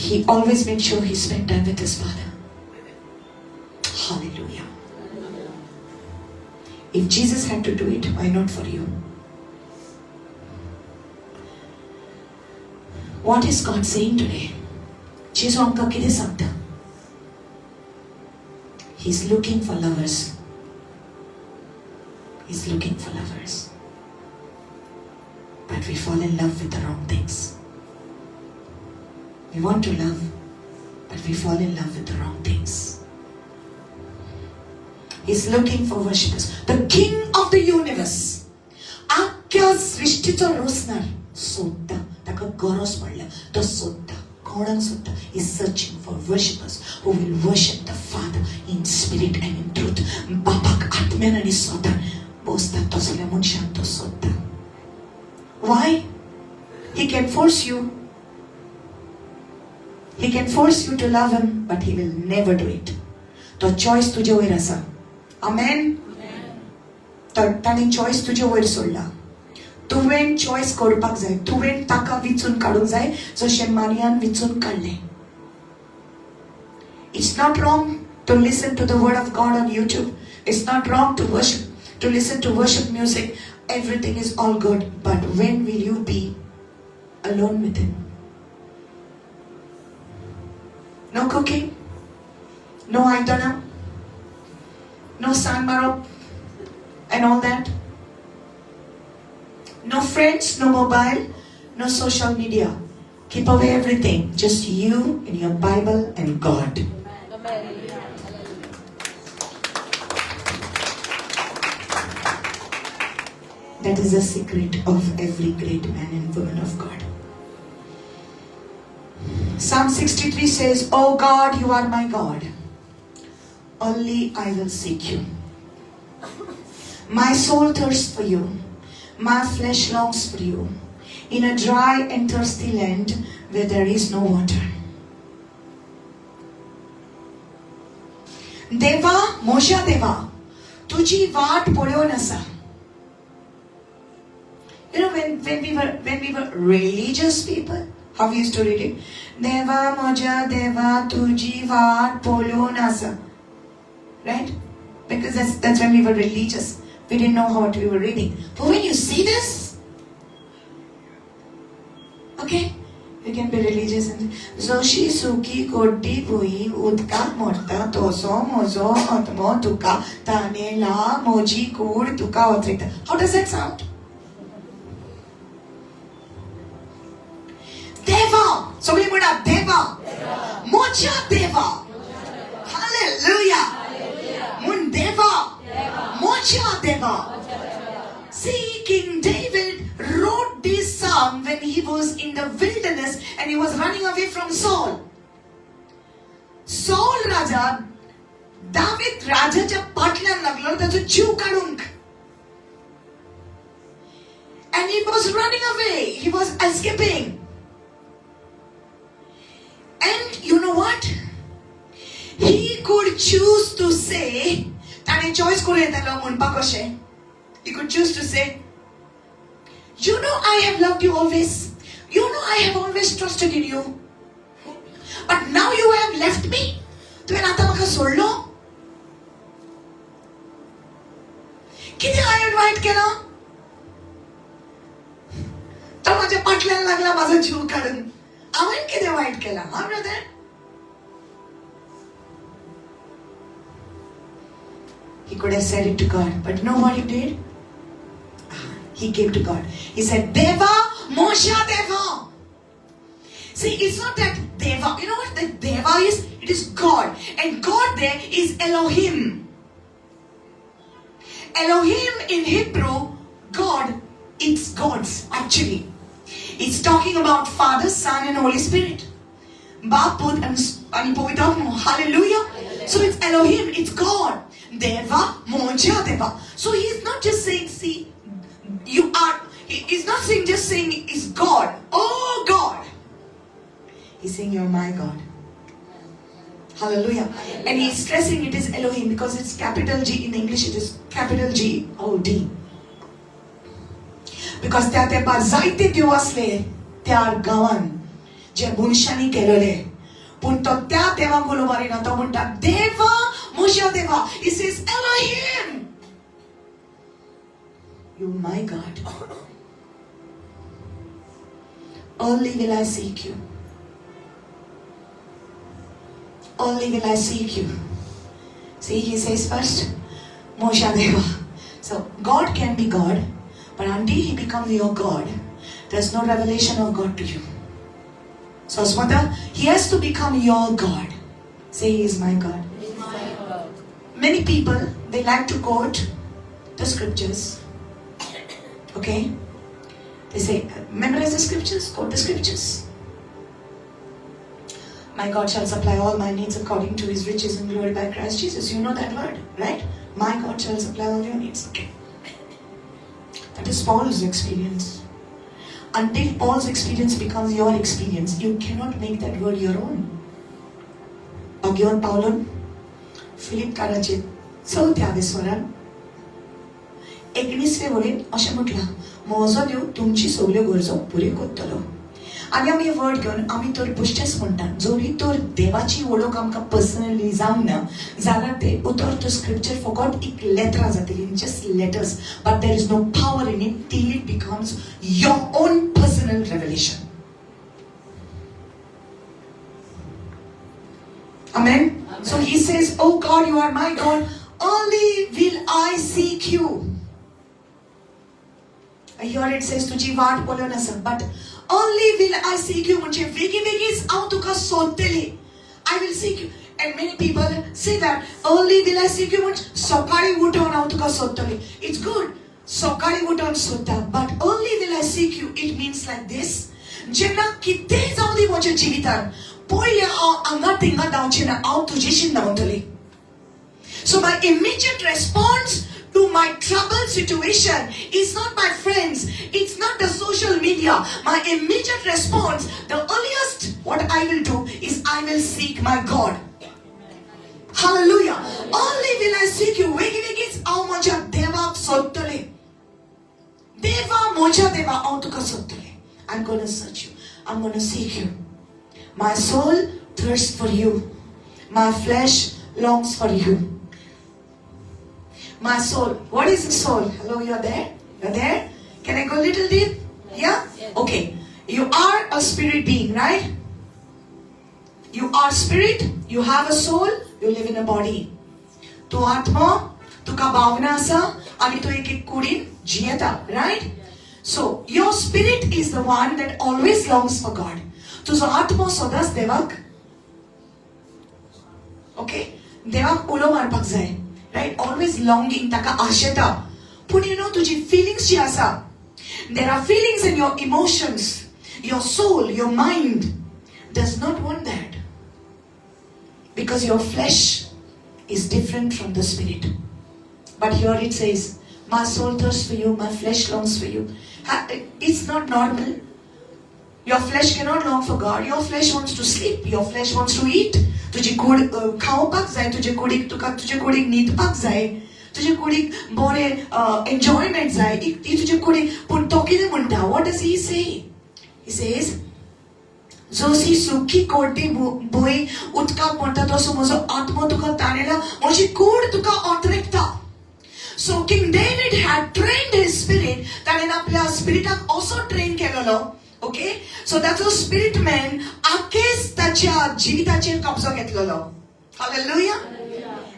He always made sure he spent time with his father. Hallelujah. If Jesus had to do it, why not for you? What is God saying today? Jesus amka kide sagta. He's looking for lovers. He's looking for lovers. But we fall in love with the wrong things. We want to love, but we fall in love with the wrong things. He's looking for worshippers. The King of the universe. Akkya srishticho rosnar. Sodda. Taka goros padla. To sodda. Konak sodda. He's searching for worshippers who will worship the Father in spirit and in truth. Bapak atmena ni sodda. Bosta to sole munshan to sodda. Why? He can force you. He can force you to love him, but he will never do it. The choice तुझे वयर आसा. Amen. तर ताणी choice तुझे वयर सोडला. तुवें choice करपाक जाय. तुवें ताका विचून काडूंक जाय जशें मारियान विचून काडलें. It's not wrong to listen to the word of God on YouTube. It's not wrong to worship, to listen to worship music. Everything is all good. But when will you be alone with him? No cooking, no idana, no sanmarop and all that. No friends, no mobile, no social media. Keep away everything. Just you and your Bible and God. That is the secret of every great man and woman of God. Psalm 63 says, "Oh God, you are my God. Only I will seek you. My soul thirsts for you. My flesh longs for you. In a dry and thirsty land where there is no water." Deva, Moshe Deva, तुझी वाट पळोवन आसा. You know, when we were religious people, how we used to read it? Deva, Moja, Deva, tuji vaat polon asa. Right? Because that's when we were religious. We didn't know what we were reading. But when you see this, okay, you can be religious and Zoshi, Suki, Koti, Pui, Utka, Morta, Toso, Mozo, Otmo, Tuka, Tane, La, Moji, Kur, Tuka, Otrita. How does that sound? Deva. Somebody put up Deva. Mocha Deva. Hallelujah. Mun Deva. Mocha Deva. See, King David wrote this psalm when he was in the wilderness and he was running away from Saul. Saul Raja, David Raja च्या पाटल्यान लागलो त्याचो जीव काडूंक. And he was running away. He was escaping. And you know what? He could choose to say, tane choice kore talo munpa koshe. He could choose to say, you know I have loved you always. You know I have always trusted in you. But now you have left me. तुवें आतां म्हाका सोडलो. कितें हांवें वायट केलां? तो म्हाज्या पाटल्यान लागला म्हाजो जीव काडून. हांवें कितें वायट केलां, हा brother? He could have said it to God, but you know what he did? He came to God. He said, Deva, Moshe Deva. See, it's not that Deva. You know what the Deva is? It is God. And God there is Elohim. Elohim in Hebrew, God, it's gods actually. It's talking about Father, Son and Holy Spirit. Bapud and Povidamo. Hallelujah. So it's Elohim, it's God. Deva, Moja Deva. So he's not just saying, see, you are, he's not saying just saying it's God. Oh God. He's saying you're my God. Hallelujah. And he's stressing it is Elohim because it's capital G. In English it is capital G-O-D. Because त्या तेंपार जायते देव असले त्या गांवान जे मनशांनी केलेले पूण तो त्या देवाक उलो मारिना तो म्हणटा देवा मोशे देवा. He says Elohim, you my God. Only will I seek you. Only will I seek you. See, he says first Moshe Deva. So God can be God. But until he becomes your God, there's no revelation of God to you. So Smata, he has to become your God. Say he is my God. He is my God. Many people, they like to quote the scriptures. Okay? They say, memorize the scriptures, quote the scriptures. My God shall supply all my needs according to his riches and glory by Christ Jesus. You know that word, right? My God shall supply all your needs. Okay. That is Paul's experience. Until Paul's experience becomes your experience, you cannot make that word your own. Agyon Paulon, Philip Karachit, so त्यावेळेसवरान 19 Varane अशें म्हटलां, म्हजो देव तुमची सगल्यो गरजो पुरे करतलो. आनी आमी word घेवन आमी तर बुश्टेच म्हणटात, जोरी तर देवाची वळख आमकां पर्सनली जावंक ना जाल्यार ते उतर तो स्क्रिप्चर फकत एक लेटरां जातली, just letters, but there is no power in it till it becomes your own personal revelation. Amen. So he says, oh God, you are my God, only will I seek you. Here it says तुझी वाट पळोवन आसा, but only will I seek you. म्हणजे वेगी वेगीच हांव तुका सोदतली. I will seek you. And many people say that, only will I seek you म्हणजे सकाळी उठोन हांव तुका सोदतली. It's good. सकाळी उठोन सोदता, but only will I seek you. It means like this. जेन्ना कितेंय जावं दी म्हज्या जिवितान, पयले हांव हांगा थिंगा धांवचें ना, हांव तुजेशी धांवतली. So my immediate response to my troubled situation is not my friends, it's not the social media. My immediate response, the earliest what I will do is I will seek my God. Hallelujah. Only will I seek you. Wegi wegis haंव म्हज्या देवाक सोदतलें. देवा म्हज्या देवा हांव तुका सोदतलें. I'm going to search you. I'm going to seek you. My soul thirsts for you. My flesh longs for you. My soul. What is the soul? Hello, you're there? You're there? Can I go a little deep? Yeah? Okay. You are a spirit being, right? You are spirit. You have a soul. You live in a body. Tu atma, tuka bhavna asa, ani tu ek kudin jiyata, right? So, your spirit is the one that always longs for God. तुझो आत्मो सदांच देवाक, okay, देवाक उलो मारपाक जाय, right? Always लॉंगिंग, ताका आशेता. पूण यू नो तुजी फिलिंग्स जी आसा, there are feelings in your emotions, your soul, your mind does not want that, because your flesh is different from the spirit. But here it says, my soul thirsts for you, my flesh longs for you. It's not normal. Your flesh cannot long for God. Your flesh wants to sleep. Your flesh wants to eat. तुझी कूड खावपाक जाय, तुझे कुडीक तुका तुझे कुडीक न्हिदपाक जाय, तुझे कुडीक बरें एन्जॉयमेंट जाय, ती तुझे कुडीक. पूण तो कितें म्हणटा? What does he say? He says, Joshi सुखी कोटी बोई उदकाक म्हणटा तसो म्हजो आत्मो तुका ताणेला, म्हजी कूड तुका ओतरेकता. So King David had trained his spirit, ताणेन आपल्या स्पिरिटाक also train केलेलो. Okay, so that's a spirit man आखेच ताच्या जिविताचेर कब्जो घेतलेलो. Hallelujah.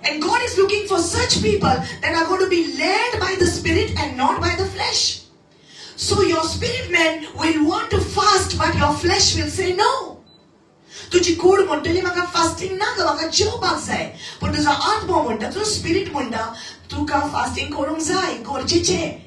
And God is looking for such people that are going to be led by the spirit and not by the flesh. So your spirit man will want to fast, but your flesh will say no. तुझी कूड म्हणटली म्हाका fasting नाका, म्हाका जेवपाक जाय. पण तुजो आत्मो म्हणटा, तुजो स्पिरिट म्हणटा, तुका फास्टिंग करूंक जाय, गरजेचें.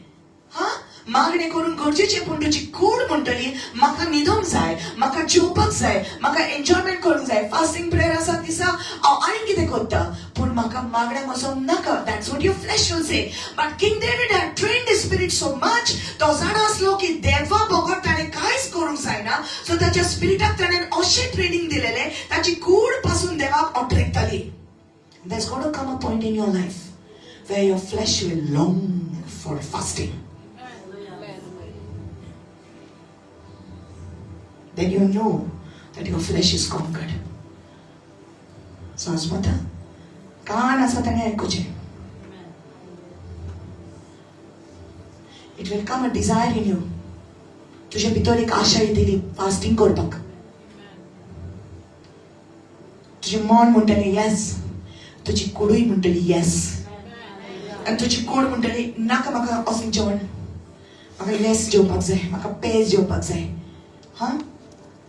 हा, मागणें करूंक गरजेचें. पूण तुजी कूड म्हणटली म्हाका न्हिदोंक जाय, म्हाका जेवपाक जाय, म्हाका एन्जॉयमेंट करूंक जाय. फास्टिंग प्रेयर आसा दिसा हांव आनी कितें करता, पूण म्हाका मागण्याक वचोंक नाका. That's what your flesh will say. But King David had trained his spirit so much, तो जाणा आसलो की देवा बगर ताणें कांयच करूंक जायना. सो ताच्या स्पिरिटाक ताणें अशें ट्रेनिंग दिलेलें, ताची कूड पासून देवाक ओटरेकताली. There's going to come a point in your life where your flesh will long for fasting. Then you know that your flesh is conquered. So asmata, kaan asa tane aikuche. It will come a desire in you. तुझे भितर एक आशा येतली fasting करपाक. तुझे मन म्हणटले yes, तुझी कूडूय म्हणटली येस. आनी तुझी कूड म्हणटली नाका म्हाका असलें जेवण, म्हाका लेस जेवपाक जाय, म्हाका पेज जेवपाक जाय. हा,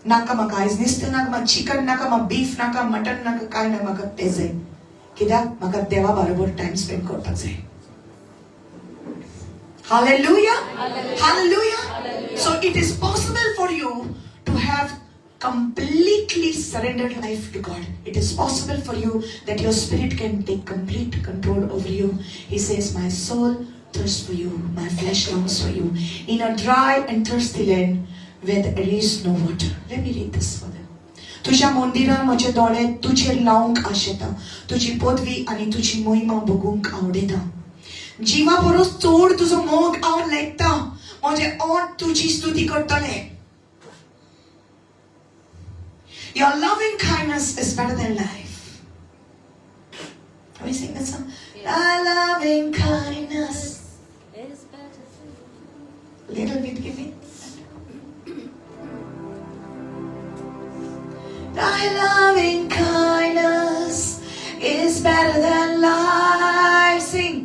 नाका म्हाका आयज नुस्तें नाका, म्हाका चिकन नाका, म्हाका बीफ नाका, मटन नाका, कांय ना, म्हाका तें जाय. कित्याक म्हाका देवा बरोबर टायम स्पेंड करपाक जाय. Hallelujah. Hallelujah. So it is possible for you to have completely surrendered life to God. It is possible for you that your spirit can take complete control over you. He says, my soul thirsts for you. My flesh longs for you. In a dry and thirsty land where there is no water. Let me read this for them. तुझ्या मंदिरात म्हजे दोळे तुझेर लावंक आशेता. तुझी पदवी आनी तुझी महिमा बघूंक आवडेता. जिवा परस चड तुजो मोग हांव लेखता. म्हजे ओंठ तुजी स्तुती करतले. Your loving kindness is better than life. Can we sing that song? Thy loving kindness is better than little bit, give me. Thy loving kindness is better than life. Sing.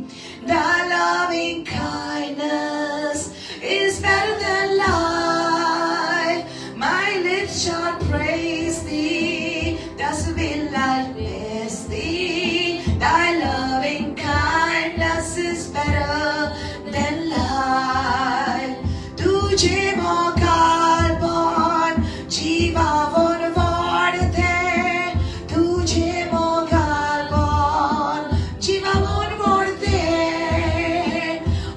Thy loving kindness is better than life. My lips shall praise thee. Thus will I bless thee. Thy loving kindness is better than life. तुझे मोकाल पण जीवावर वाढते. तुझे मोकाल पण जीवावर वाढते.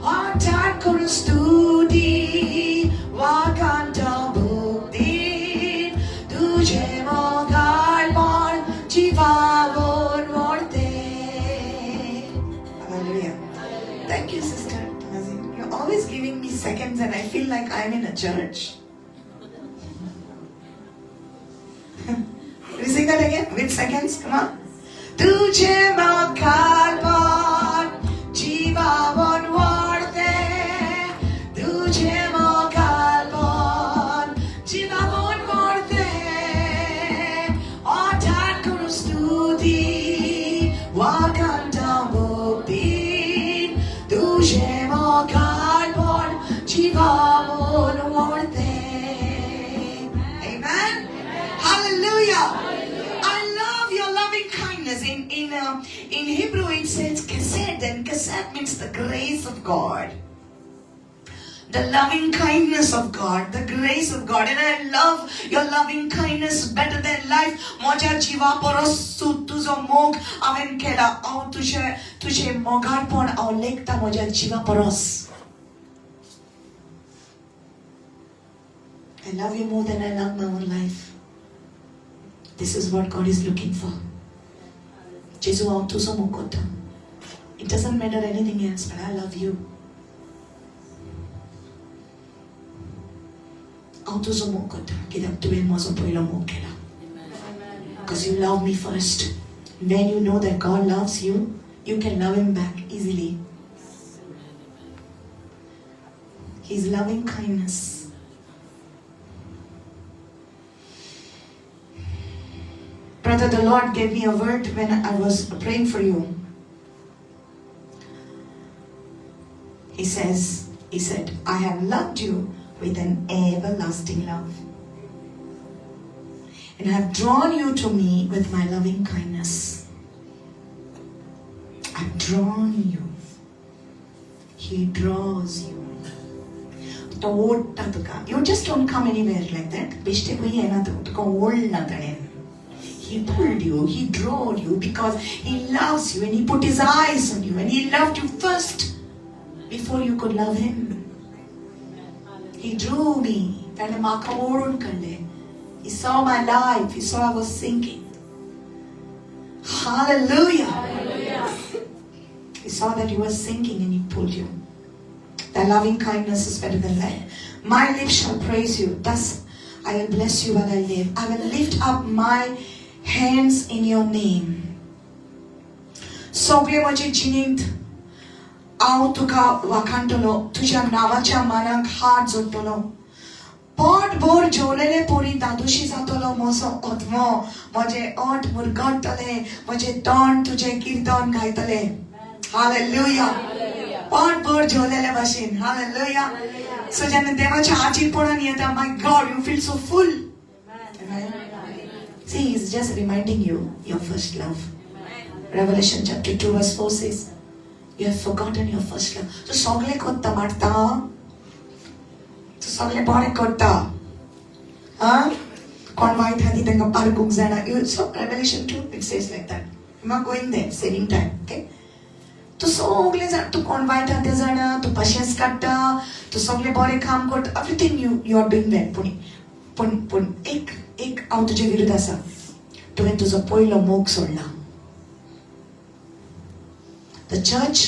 हठात करून स्तुती वाकांत भक्ती. तुझे मोकाल पण जीवावर वाढते. Hallelujah. Thank you, Sister. You're always giving me seconds and I feel like I'm in a church. Can we sing that again with seconds? Come on. तुझे मोकाल पण जीवावर वाढते. तुझे मोकाल पण जीवावर वाढते. हठात करून स्तुती वाकांत भक्ती. तुझे मोकाल पण जीवावर वाढते. Amen. Hallelujah. I love your loving kindness. In Hebrew it says kesed, and kesed means the grace of God. The loving kindness of God, the grace of God. And I love your loving kindness better than life. माझ्या जीवा परस तुझो मोग हांवें केला. हांव तुझे मोगाळपण हांव लेखता माझ्या जीवा परस. I love you more than I love my own life. This is what God is looking for. Jesu, हांव तुझो मोग करता. It doesn't matter anything else, but I love you. हांव तुझो मोग करता कित्याक तुवें म्हजो पयलो मोग केला. Because you love me first. When you know that God loves you, you can love him back easily. His loving kindness. Brother, the Lord gave me a word when I was praying for you. He said, I have loved you with an everlasting love. And I have drawn you to me with my loving kindness. I've drawn you. He draws you. You just don't come anywhere like that. He pulled you, he drew you because he loves you and he put his eyes on you and he loved you first before you could love him. He drew me. He saw my life. He saw I was sinking. Hallelujah. Hallelujah. He saw that you were sinking and he pulled you. Thy loving kindness is better than life. My lips shall praise you. Thus I will bless you while I live. I will lift up my hands in your name. सगळे माझे जिणेंत हांव तुका वाखाणटलो. तुज्या नांवाच्या मानाक हात जोडटलो. पोटभर जेवलेले पोरी दादोशी जातलो म्हजो आत्मो. म्हजे ओंठ मुरगळटले. म्हजे तोंड तुजे कीर्तन गायतले. हालेलुया. पोटभर जेवलेले भाशेन. हालेलुया. सो जेन्ना देवाच्या आजीरपणान येता, my God, you feel so full. See, he's just reminding you your first love. Revelation chapter 2 verse 4 says, you have forgotten your first love. So सगळे कोत्ता मारता. So सगळे बरे करता. कोण वायट आहा ती तांकां पारकूंक जायना. So Revelation 2 it says like that. I'm not going there, saving time. Okay? तूं सगळें जाण तूं कोण वायट आहा तें जाणा तूं पशेंस काडटा तूं सगळें बरें काम करता everything you are doing well पूण एक हांव तुजे विरुद्ध आसा तुवें तुजो पयलो मोग सोडला The church,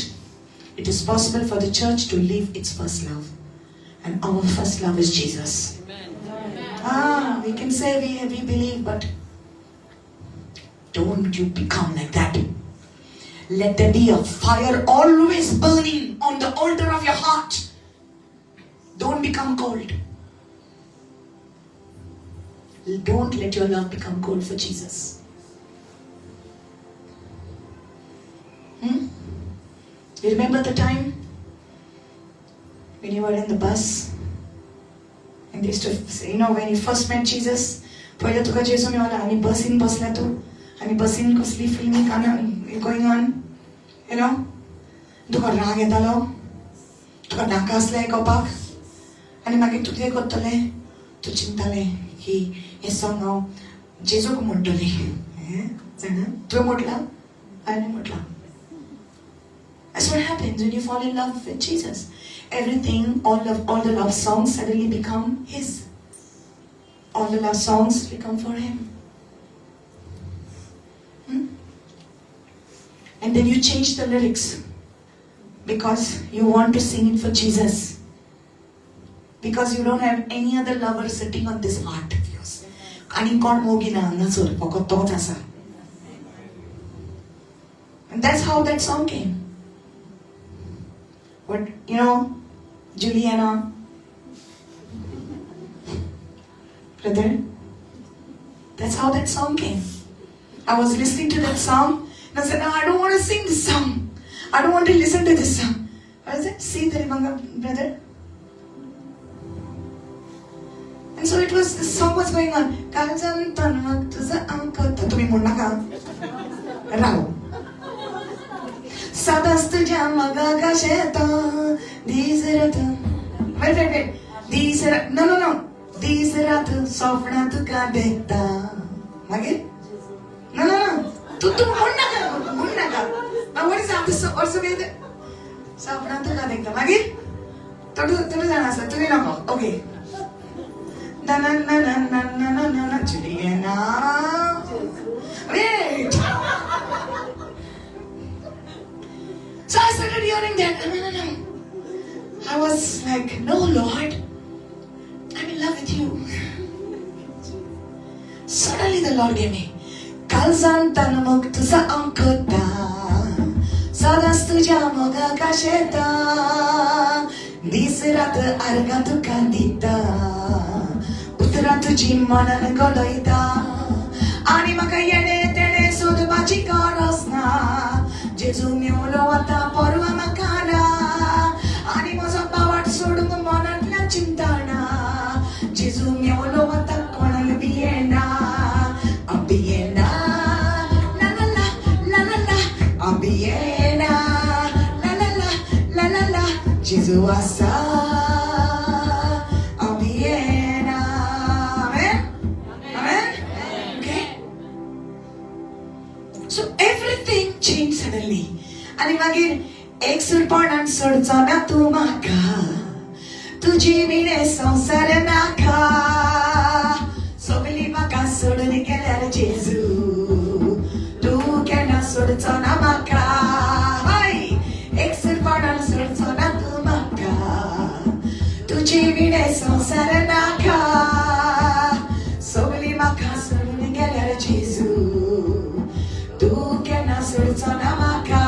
it is possible for the church to leave its first love. And our first love is Jesus. Amen. We can say we believe, but don't you become like that. Let there be a fire always burning on the altar of your heart. Don't become cold. Don't let your love become cold for Jesus. You remember the time when you were in the bus and they used to say, when you first met Jesus, पहिला तुका जेसू मेवला आणि बसीन बसला तू आणि बसीन कसली फिल्मी काना going on, तुका राग येतालो तुका नाका आसलें आयकोपाक आनी मागीर तूं कितें करतलें तूं चिंतालें की हें सॉंग हांव जेजूक म्हणटलें जाणा तुवें म्हटलां हांवें म्हटलां. That's what happens when you fall in love with Jesus. Everything, all the love songs suddenly become His. All the love songs become for Him. And then you change the lyrics because you want to sing it for Jesus. Because you don't have any other lover sitting on this heart of yours. Ani kon mogina nasur pokot asa. And that's how that song came. But Juliana, brother, that's how that song came. I was listening to that song and I said, no, I don't want to sing this song. I don't want to listen to this song. What is it? See the Rimanga, brother? And so the song was going on. Kaljan tanmak tuza ankata tumi munaka. Rao. Sadas tuja magaga sheta. These wait. These no. These ratu sofna tu ka dekta. Mage? No. Tu munaka. Now what is that? Also with sofna tu ka dekta. Mage? Tu jana sa. Tu na okay. Na Juliana. Wait. So I started hearing that. No. I was like, no, Lord, I'm in love with you. Suddenly the Lord gave me Kalzan tanamuk tuza ankota Sadas tuja moga kasheta Disirat argatu kandita Uttara tuji manan goloita Ani maka yede tede sud bachi karasna Jesu miolo ata porva makana Ani mosa pavat sudum manatla chintana Jesu miolo ata konal biena Abiena la Abiena la Jesu asa Abiena. Amen? Okay? So everything changed suddenly. आणि मागीर एक सुरपणान सोडचो ना तूं म्हाका तुजी विणे संवसार नाका सगळीं म्हाका सोडून गेल्यार जेजू तूं केन्ना सोडचो ना म्हाका एक सुरपणान सोडचो ना तूं म्हाका तुजी विणे संवसार नाका सगळीं म्हाका सोडून गेल्यार जेजू तूं केन्ना सोडचो ना म्हाका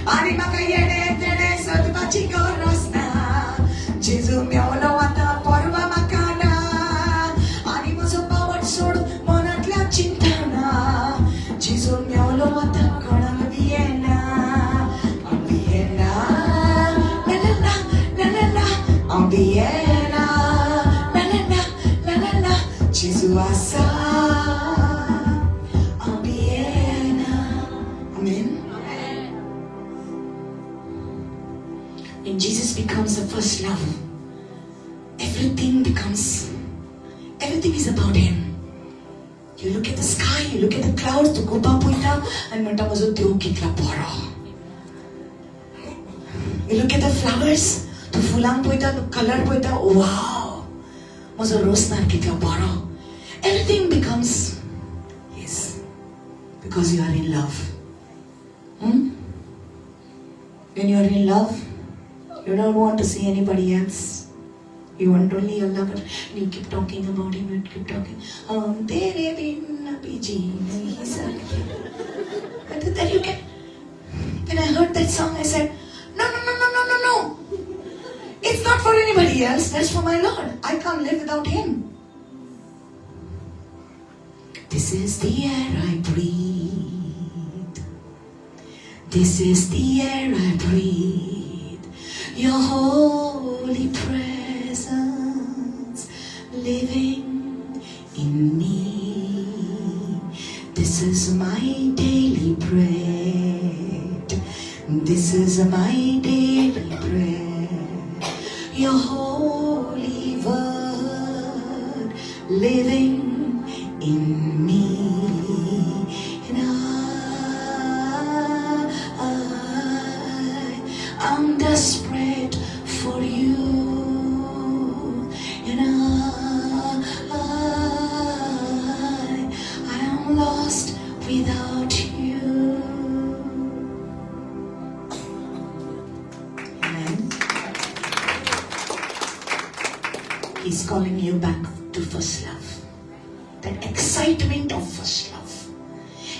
Ani maka yede tede sodbachi korosna Jesu miolo ata porva makana Ani moso pavat sodu monatla chintana Jesu miolo ata konal biena Ambiena la Ambiena la Jesu asa Ambiena. Amen. When Jesus becomes the first love, everything is about Him. You look at the sky, you look at the clouds, tu gopa puita, and mata mazo teu kitla poro. You look at the flowers, the fulang poita, the color poita, wow. Mazo rosnar kitla baro. Everything becomes yes, because you are in love. When you are in love, you don't want to see anybody else. You want only your lover. You keep talking about him, you keep talking. Tere bin biji nahi sakte. But then you get. When I heard that song, I said, no. It's not for anybody else. That's for my Lord. I can't live without Him. This is the air I breathe. This is the air I breathe. Your holy presence living in me. This is my daily bread. This is my daily bread. Your holy word living in me. And I'm desperate for you. And I am lost without you. Amen. He's calling you back to first love. That excitement of first love.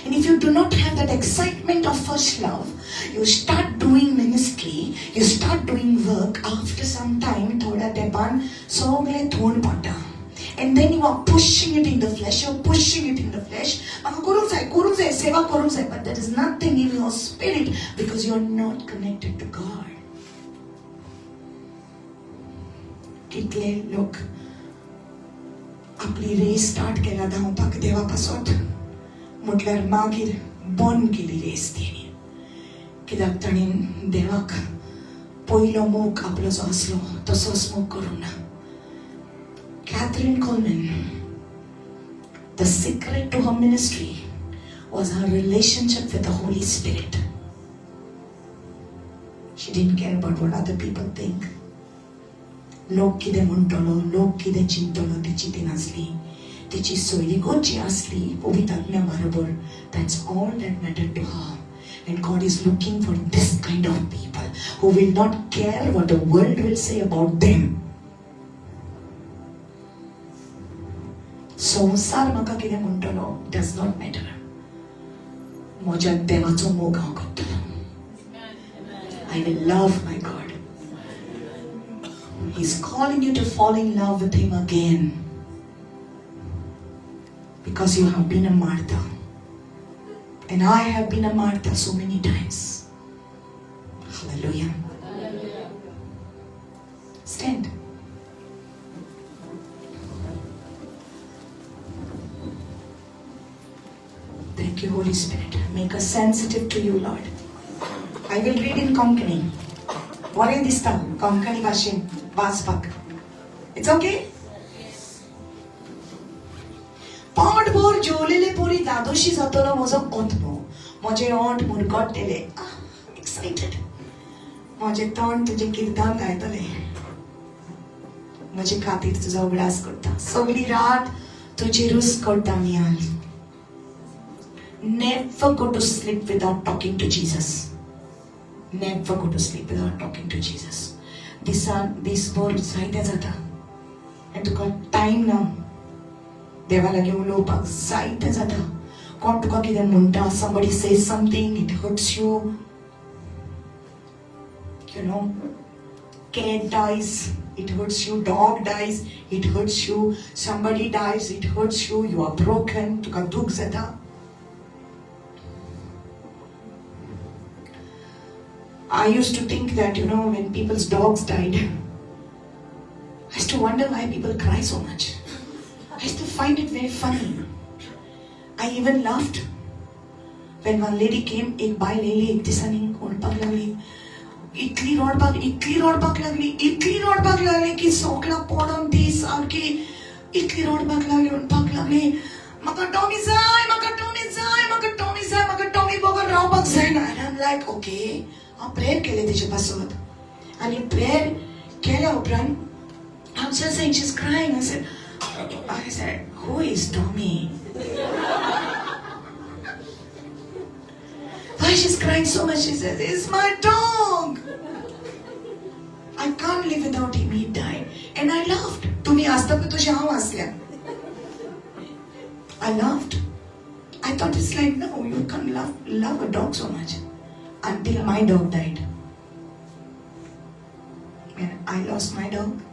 And if you do not have that excitement of first love, you start doing ministry, you start doing work, after some time, thoda depan, sogle thon pata. And then you are pushing it in the flesh, you're pushing it in the flesh. Kurung sai, seva kurung sai, but there is nothing in your spirit because you are not connected to God. Kitle look. आपली race start केला धांवपाक देवा पासत म्हटल्यार मागीर बंद केली race तेणी कित्याक ताणें देवाक पयलो मोग आपलो जो आसलो तसोच मोग करूंक ना. Catherine Coleman, the secret to her ministry was her relationship with the Holy Spirit. She didn't care about what other people think. लोक कितें म्हणटलो, लोक कितें चिंतलो तिची ती नासली. तिची सोयरीकोची आसली पवित्र आत्म्या बरोबर. That's all that mattered to her. And God is looking for this kind of people who will not care what the world will say about them. संसार म्हाका कितें म्हणटलो does not matter. म्हज्या देवाचो मोग हांव करतलो. I will love my God. He's calling you to fall in love with Him again. Because you have been a Martha. And I have been a Martha so many times. Hallelujah. Stand. Thank you, Holy Spirit. Make us sensitive to you, Lord. I will read in Konkani. What is this tongue? Konkani Vashin. Vaspak. It's okay? पाठभर जेवलेले पोरी दादोशी जातलो म्हजो ओंतमो. म्हजे ओंठ मुरगट्टेले. Excited. म्हजे तोंड तुजे किर्तान गायतले. म्हजे खातीर तुजो उगडास करता. सगळी रात तुजी रूस करता मियाल. Never go to sleep without talking to Jesus. Never go to sleep without talking to Jesus. दिसभर जायतें जाता आनी तुका टायम ना देवा लागीं उलोवपाक जायतें जाता. कोण तुका कितें म्हणटा, somebody says something, it hurts you. You know, cat dies, it hurts you. Dog dies, it hurts you. Somebody dies, it hurts you. You are broken, तुका दूख जाता. I used to think that, when people's dogs died, I used to wonder why people cry so much. I used to find it very funny. I even laughed when one lady came, एक bye लेली एक दिसानी ओडपाक लागली. इतली रोडपाक लागली की सोकला पडून ती सारकी इतली रोडपाक लागली. म्हाका टॉमी जाय बगर रावपाक जायना. And I'm like, okay. हांव प्रेयर केलें तेजे पासत. आणि प्रेयर केल्या उपरांत I'm just saying she's crying. I said, who is Tommy? Why she's crying so much? She says, it's my dog. I can't live without him. He died. And I laughed. तुम्ही असता पण तुझ्या हाव असल्या. I laughed. I thought it's like, no, you can't love a dog so much. Until my dog died. When I lost my dog,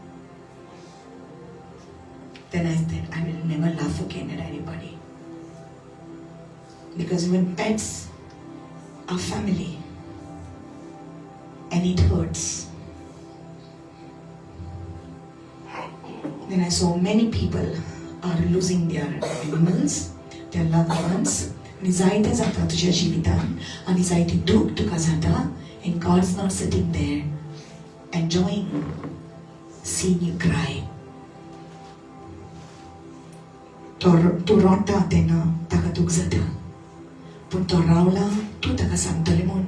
then I said, I will never laugh again at anybody. Because when pets are family, and it hurts, then I saw many people are losing their animals, their loved ones. आणि जायते जाता तुझ्या जिवितान आणि जायते दूख तुका जाता and God's not sitting there enjoying seeing you cry. तू रडता तेन्ना ताका दूख जाता पूण तो रावला तू ताका सांगतले म्हूण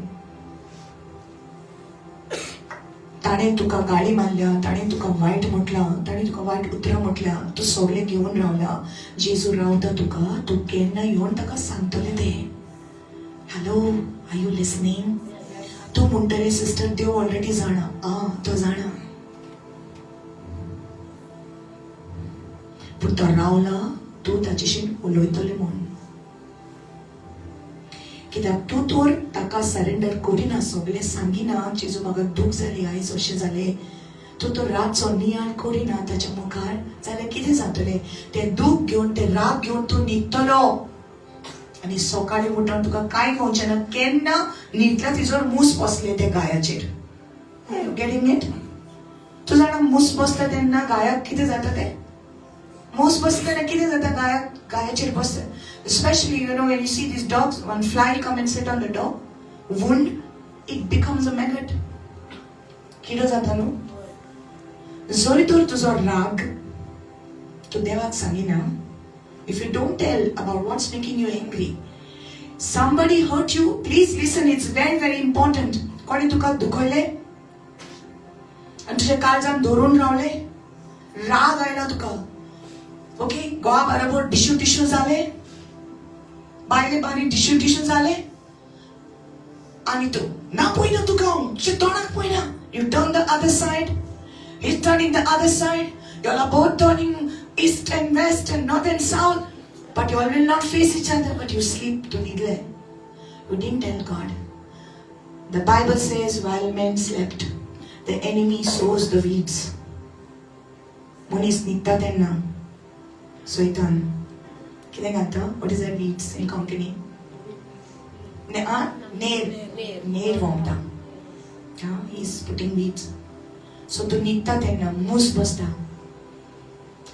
ताणें तुका गाळी मारल्या ताणें तुका वायट म्हटलां ताणें तुका वायट उतरां म्हटल्या तूं सगळें घेवन रावला जेजू रावता तुका तूं केन्ना येवन ताका सांगतलें तें हॅलो आर यू लिसनिंग तूं म्हणटलें सिस्टर देव ऑलरेडी जाणा तो जाणा पूण तो रावला तूं ताचेशी उलयतलें म्हूण कित्याक तूं तर ताका सरेंडर करिना सगळें सांगिना जेजू म्हाका दूख जालें आयज अशें जालें तूं तो रातचो नियाळ करिना ताच्या मुखार जाल्यार कितें जातलें तें दूख घेवन तें राग घेवन तूं न्हिदतलो आनी सकाळीं उठून तुका कांय कळचें ना केन्ना न्हिदला तिजोर मूस बसले त्या गायाचेर गेटिंग इट तूं जाणा मूस बसता तेन्ना गायाक कितें जाता तें मूस बसतना कितें जाता गायाचेर बसता especially when you see these dogs one fly come and sit on the dog wound it becomes a maggot किडो जाता न्हू जरी तर तुजो राग तूं देवाक सांगिना if you don't tell about what's making you angry somebody hurt you please listen it's very very important कोणी तुका दुखयलें आनी तुज्या काळजान धरून रावलें राग आयला तुका ओके घोवा बरोबर डिशू जाले बायले बारी डिशू जाले आनी तूं ना पळयना तुका हांव तुज्या तोंडाक पळयना you turn the other side he is turning the other side you are both turning east and west and north and south but you will not face each other but you sleep तूं न्हिदले you didn't tell God the Bible says while men slept the enemy sows the weeds मनीस न्हिदता तेन्ना Satan. कितें घालता? What is that weeds in Konkani? Ner वोंवता. He is putting weeds. So तूं न्हिदता तेन्ना मूस बसता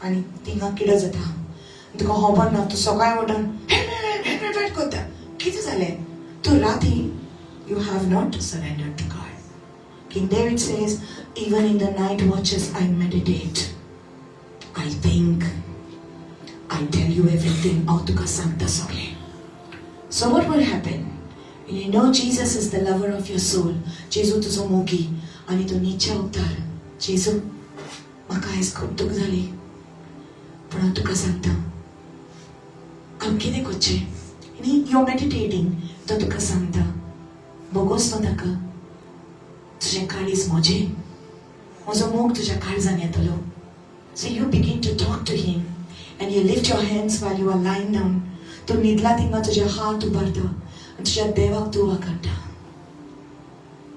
आनी थिंगा किडो जाता. तुका खबर ना तूं सकाळीं उठून हेट करता. कितें जालें? तूं राती you have not surrendered to God. King David says, even in the night watches I meditate. I think. I tell you everything out to Kasanta Sole. So what will happen? When you know Jesus is the lover of your soul, Jesu tuzo mogi, ani to nicha uttar. Jesu, maka is खूप दुख झाली. पण तुका सांगता. हांव कितें करचें? आनी you're meditating, तो तुका सांगता. बोगोस तो ताका. तुजें काळीज म्हजें. म्हजो मोग तुज्या काळजान येतलो. So you begin to talk to him. And you lift your hands while you are lying down. तू न्हिदला थिंगा तुजे हात उबारता आनी तुज्या देवाक तूं वाकडटा.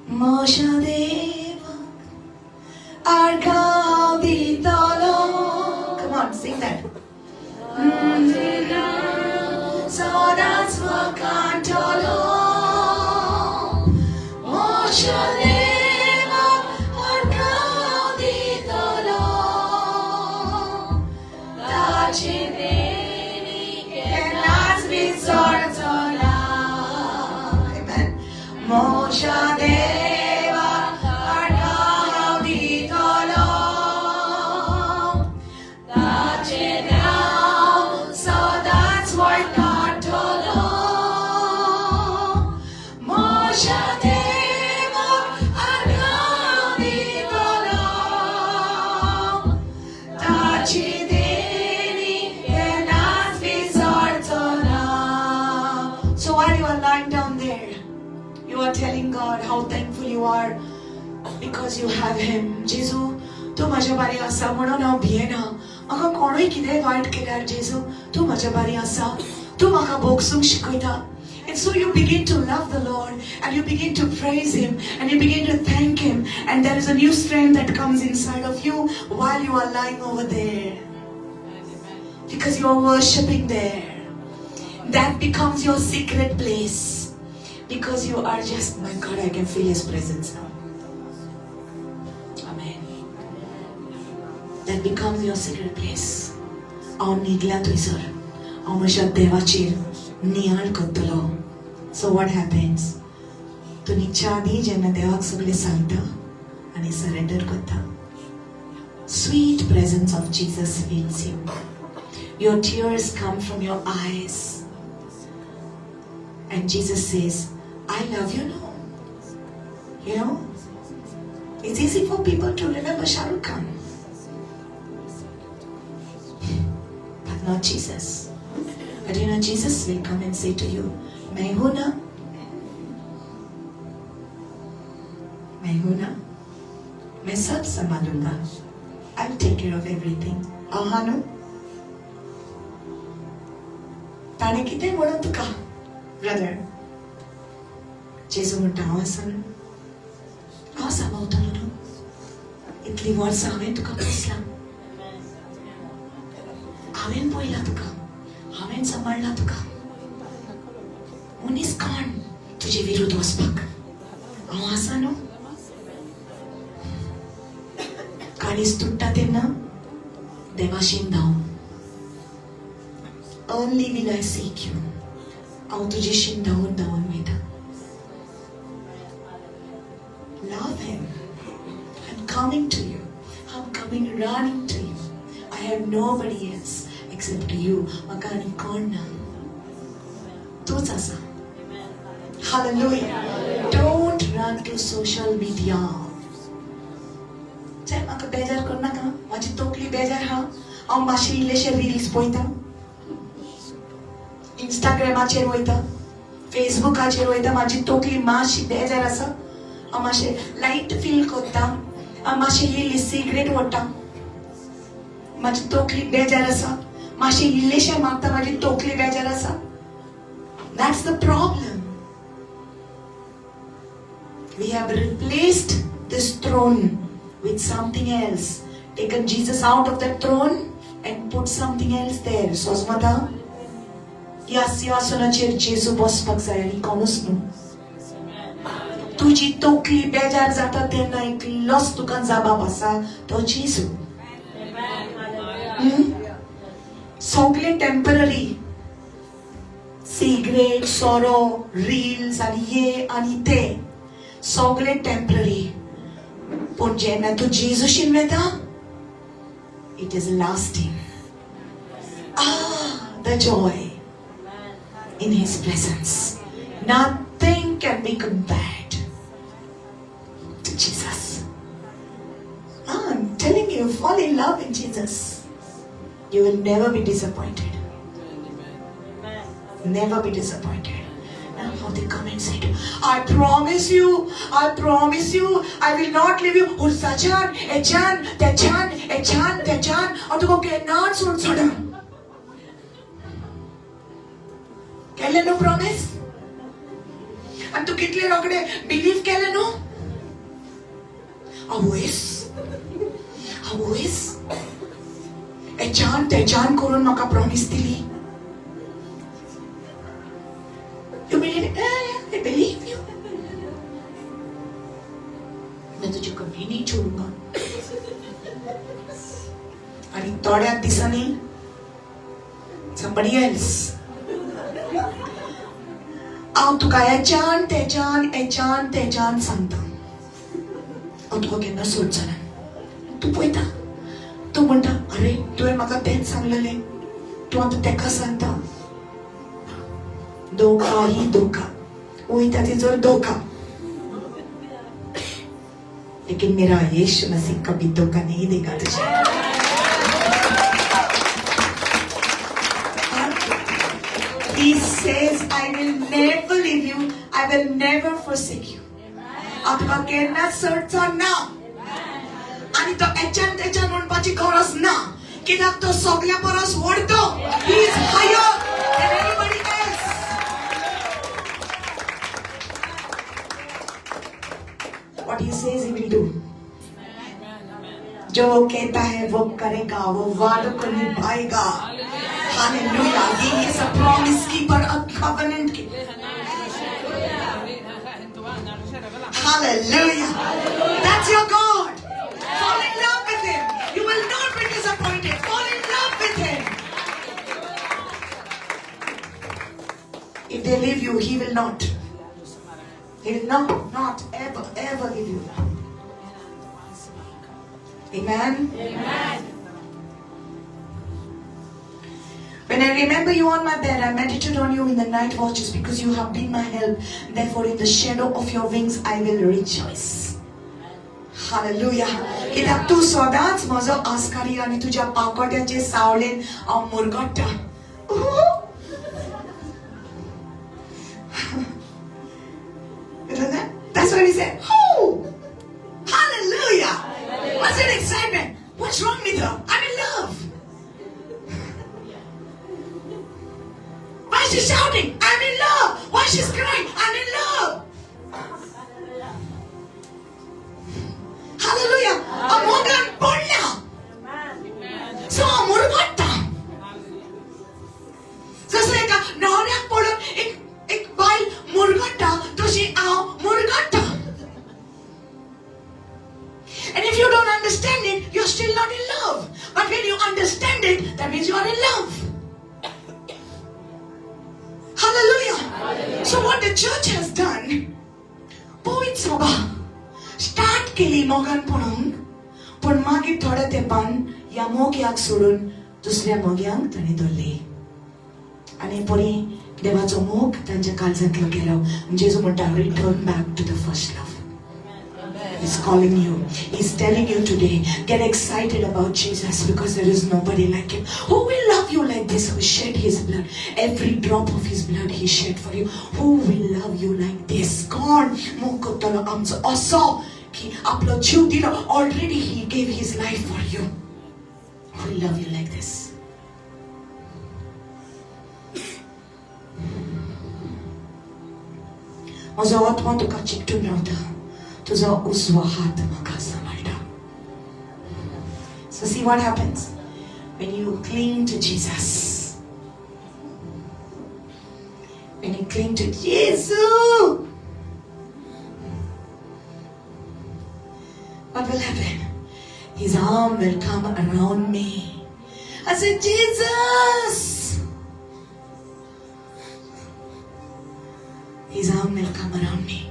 म्हज्या देवाक आर्गां दितलो. Come on, sing that. सदांच वाकडटलो. म्हज्या देवाक आर्गां दितलो. Amen. Mosha deva argav ditolo. Tache now, so that's what God told. Mosha deva argav telling God how thankful you are because you have Him. जेजू तू माझ्या बारी आसा म्हणून हांव भियेना. म्हाका कोणूय कितेंय वायट केल्यार जेजू तू माझ्या बारी आसा. तू म्हाका भोगसूंक शिकयता. And so you begin to love the Lord and you begin to praise Him and you begin to thank Him, and there is a new strength that comes inside of you while you are lying over there. Because you are worshipping there. That becomes your secret place. Because you are just, my God, I can feel His presence now. Amen. That becomes your secret place. हांव न्हिदला थंयसर. हांव म्हज्या देवाचेर नियाळ करतलो. So what happens? तूं न्हिदच्या आदीं जेन्ना देवाक सगळें सांगता आनी सरेंडर करता, sweet presence of Jesus fills you. Your tears come from your eyes. And Jesus says, I love you now. You know, it's easy for people to remember Shah Rukh Khan, but not Jesus. But you know, Jesus will come and say to you, मैं हूं ना, मैं सब संभालूंगा. I'll take care of everything. हाँ no, ताणे कितें म्हणून तुका, brother? जेजू म्हणटा हांव आसा न्हू, हांव सांबाळटलो न्हू. इतलीं वर्सां हांवें तुका पोसलां, हांवें पळयलां तुका, हांवें सांबाळलां तुका. मनीस कोण तुजे विरुद्ध वचपाक? हांव आसा न्हू. काळीज तुट्टा तेन्ना देवाशीन धांव. Only will I seek you. हांव तुजेशीन धांवून धांवून वयता. Love Him. I'm coming to you. I'm coming running to you. I have nobody else except you. म्हाका आनी कोण ना. तूच आसा. Hallelujah. Don't run to social media. Say, म्हाका बेजार करू नाका. म्हाजी तोकली बेजार हा. हांव मातशे इल्लेशे रील्स पळयता. इंस्टाग्रामाचेर वयता, फेसबुकाचेर वयता. म्हाजी तोकली मातशी बेजार आसा. हांव मातशे लायट फील करता. हांव मातशे इल्ली सिगरेट ओडटा. म्हाजी तोकली बेजार आसा. मातशे इल्लेशे मागता. म्हाजी तोकली बेजार आसा. That's the problem. We have replaced this throne with something else. Taken Jesus out of that throne and put something else there. Sosmata, ह्या सिंहासनाचेर जेजू बसपाक जाय आनी कोणूच न्हू. तुजी तोकली बेजार जाता तेन्ना एकलोच तुका जबाब आसा, तो जेजू. सगळें टेम्पररी. सिगरेट, सोरो, रील्स आनी हे आनी ते सगळें टेम्पररी. पूण जेन्ना तूं जेजूशीन वता, it is lasting. The joy in His presence. Nothing can be compared to Jesus. I'm telling you, fall in love in Jesus. You will never be disappointed. Never be disappointed. Now how they come and say to you, I promise you, I will not leave you. Ursajan, Echan, Techan, और तुमको केनार सुन छोड़ा. केले no promise? आणि तू कितले Rokade believe केले no? आवयस. Echan, Techan करून म्हाका प्रॉमिस दिली. You believe it? I believe you. मैं तुझे कभी नहीं छोड़ूंगा. आणि थोड्या दिसांनी somebody else. हांव तुका एचान सांगता. हांव तुका केन्ना सोडचा ना. तूं पळयता. तूं म्हणटा अरे तुवें म्हाका तेंच सांगलेलें. तूं आतां तेका सांगता. धोका ही धोका. वयता तेजो धोका. लेकिन मेरा यीशु मसीह कभी धोखा नहीं देगा तुझे. He says, I will never leave you, I will never forsake you. तुका केन्ना सोडचो ना. आणि तो एच्यान म्हणपाची गरज ना. कित्याक तो सगळ्या परस व्हडतो. He is higher than anybody else. What he says he will do. जो कहता है वो करेगा, वो वादों को निभाएगा. Hallelujah. He is a promise keeper, a covenant keeper. Hallelujah. That's your God. Fall in love with Him. You will not be disappointed. Fall in love with Him. If they leave you, He will not. He will not ever leave you. Amen. Amen. When I remember you on my bed, I meditate on you in the night watches because you have been my help. Therefore, in the shadow of your wings, I will rejoice. Hallelujah. कित्याक तू सदांच म्हजो आस्कारी आनी तुज्या पाकोट्याचे सावळेन हांव Murgatta. That's what he said. Oh, hallelujah. What's an excitement? What's wrong with her? I'm in love. Why is she shouting? I'm in love. Why is she crying? I'm in love. Hallelujah. I'm walking on. So I'm murgata. So say ka naoryak podon ek bail murgata to she aao murgata. And if you don't understand it, you're still not in love. But when you understand it, that means you are in love. Hallelujah. Hallelujah. So what the church has done, poet soba start केली मोगान पडून, पण मागीर थोड्या तेंपान ह्या मोग्याक सोडून दुसऱ्या मोग्यांक ताणें धरली. आनी परी देवाचो मोग तांच्या काळजांतलो गेलो. जेजू म्हणटा return back to the first love. He's calling you. He's telling you today, get excited about Jesus because there is nobody like Him. Who will love you like this? Who shed His blood? Every drop of His blood He shed for you. Who will love you like this? God, Mokotolo Amso Oso, Ki Aplo Chudilo, already He gave His life for you. Who will love you like this? Ozo atma tuka chiktu navda. तुझा उजवा हात म्हाका सांभाळटा. So see what happens when you cling to Jesus. When you cling to Jesus, what will happen? His arm will come around me. I said, Jesus. His arm will come around me.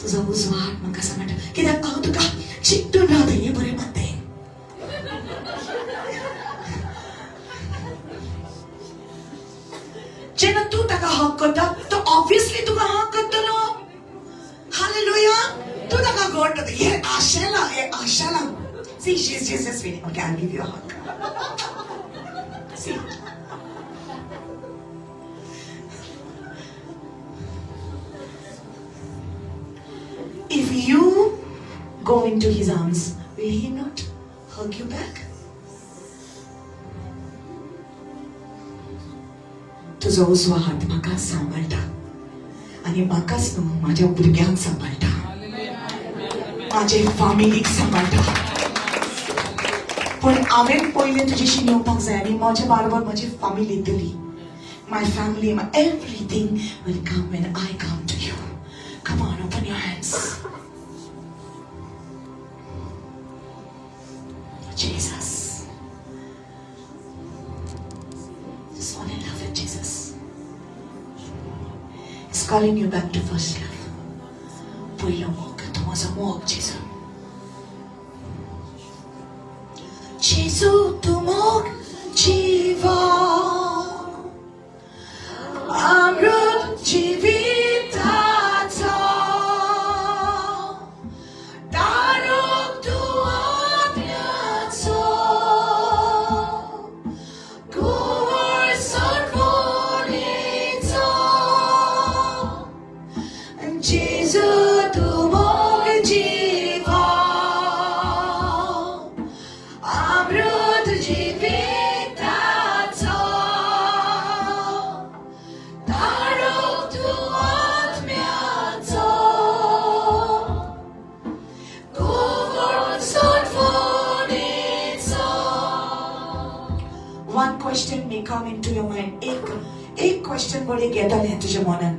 तुझा उजवा हात म्हाका सांभाळटा. कित्याक हांव तुका चिकटून रावता हें बरें म्हणटाय. जेन्ना तूं ताका हक करता तो ऑब्वियसली तुका हक करतलो. हालेलुया. तूं ताका घट करता. हे आशेला. See, she's just waiting. Okay, I'll give you a hug. See. If you go into His arms, will He not hug you back? तुझो उजवा हात म्हाका सांभाळटा आनी म्हाकाच न्हू म्हाज्या भुरग्यांक सांभाळटा, म्हाजे फॅमिलीक सांभाळटा. पण हांवें पयलें तुजेशी येवपाक जाय आनी म्हाजे बरोबर म्हाजी फॅमिली येतली. My family, my everything will come when I come to you. Come on, open your hands. Jesus. Just fall in love with Jesus. He's calling you back to first love. Puylo mog, tumaza mog, Jesus. Jesus, tu mog, jiva. Amrut jivitato. Daruk tu adyato. Gor sarvonito. one question may come into your mind. एक question बड़े येतालें तुझ्या मनान.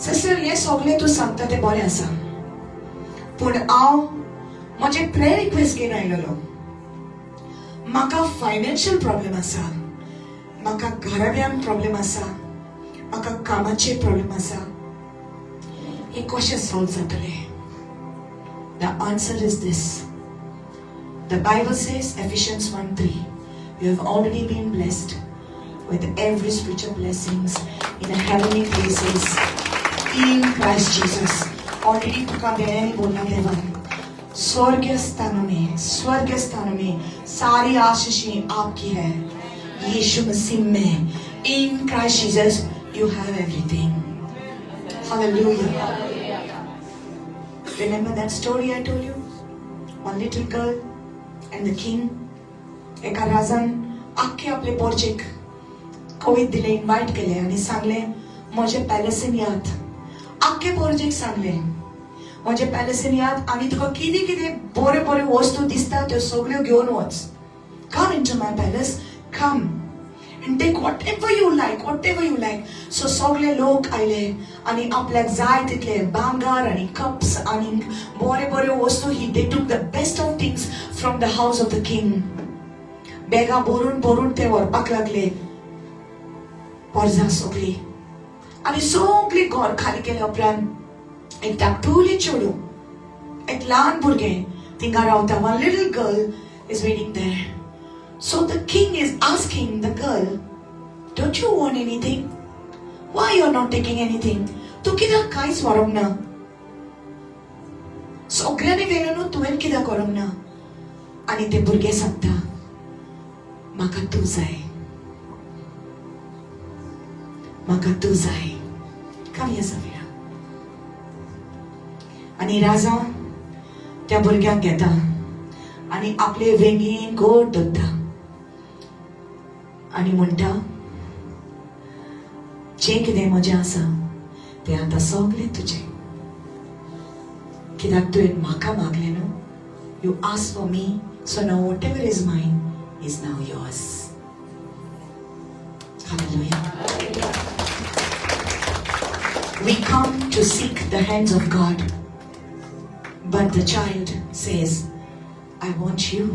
Sister, ये सगळें तूं सांगता तें बरें आसा. पूण हांव म्हजे प्रेयर रिक्वेस्ट घेवन आयलोलो. म्हाका फायनान्शियल प्रॉब्लेम आसा, म्हाका घराब्यान प्रॉब्लेम आसा, म्हाका कामाचे प्रॉब्लेम आसा. हे कशें सॉल्व जातले? The answer is this. The Bible says, Ephesians 1:3, you have already been blessed with every spiritual blessings in the heavenly places in Christ Jesus. Already तुका देण्याने बोलना देवा, स्वर्गीय स्थानों में सारी आशीषें आपकी है. यीशु मसीह में, in Christ Jesus, you have everything. Hallelujah. Remember that story I told you? One little girl and the king. एका राजान आख्खे आपले पोरचेक कोविड दिले, इन्वाइट केले आणि सांगले म्हजे पॅलेसीन यात. आख्खे पोरचेक सांगले म्हजे पॅलेसीन यात आणि तुका कितें कितें बरे बरे वस्तू दिसता त्यो सगळ्यो घेवन वच. Come into my palace, come and take whatever you like. So सगळे लोक आयले आणि आपल्याक जाय तितले भांगार आणि कप्स आणि बरे बरे वस्तू. They took the best of things from the house of the king. बेगा भरून ते व्हरपाक लागले पर्जा सगळी. आणि सगळी घर खाली केले उपरांत एक धाकटुलें चेडूं, एक ल्हान भुरगें थिंगा रावता. One little girl is waiting there. So the king is asking the girl, don't you want anything? Why you are not taking anything? तू कित्याक कांयच व्हरोंक ना? सगळ्यांनी वेलें न्हू, तुवें कित्याक व्हरोंक ना? आनी तें भुरगें सांगता, म्हाका तू जाय, म्हाका तू जाय. Come here, Safira. आनी राजा त्या भुरग्याक घेता आनी आपले वेंगीन गोड धरता आनी म्हणटा, जें कितें म्हजें आसा तें आतां सगळें तुजें. कित्याक तुवें म्हाका मागलें न्हू. You asked for me, so now whatever is mine is now yours. Hallelujah. We come to seek the hands of God, but the child says, I want you.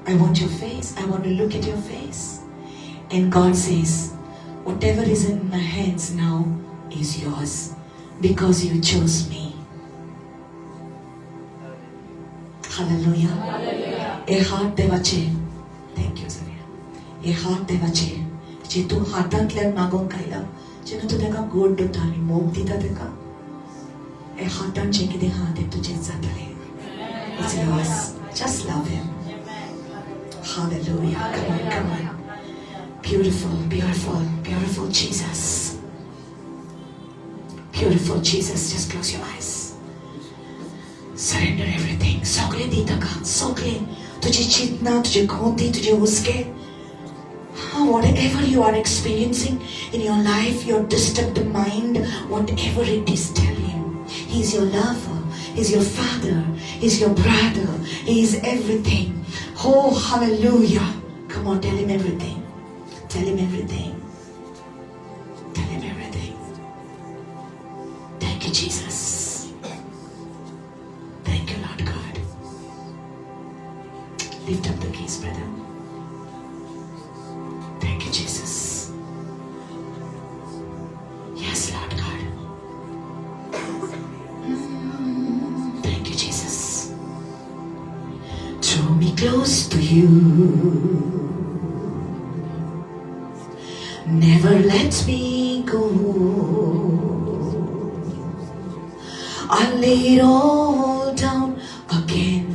I want your face. I want to look at your face. And God says, whatever is in my hands now is yours because you chose me. Hallelujah. A heart देवाचे. Thank you, Savira. A heart देवाचे. जे तू हातांतल्यान मागोंक आयला, जेन्ना तू तेका गोड दिता आनी मोग दिता तेका, ए हातान जे कितें आहा तें तुजें जातलें. It's yours. Just love him. Hallelujah. Come on. Beautiful Jesus. Beautiful Jesus. Just close your eyes. Surrender everything. सगळे दिता का? सगळे तुझी चिंतना, तुझे खोंती, तुझे हुस्के, whatever you are experiencing in your life, your disturbed mind, whatever it is, tell him. He's your lover. He's your father. He's your brother. He is everything. Oh, hallelujah. Come on, tell him everything. Tell him everything. Tell him everything. Thank you, Jesus. Thank you, Lord God. Lift up the keys, brother. Thank you, Jesus. Yes, Lord God. Thank you, Jesus. Draw me close to you. Never let me go. I'll lay it all down again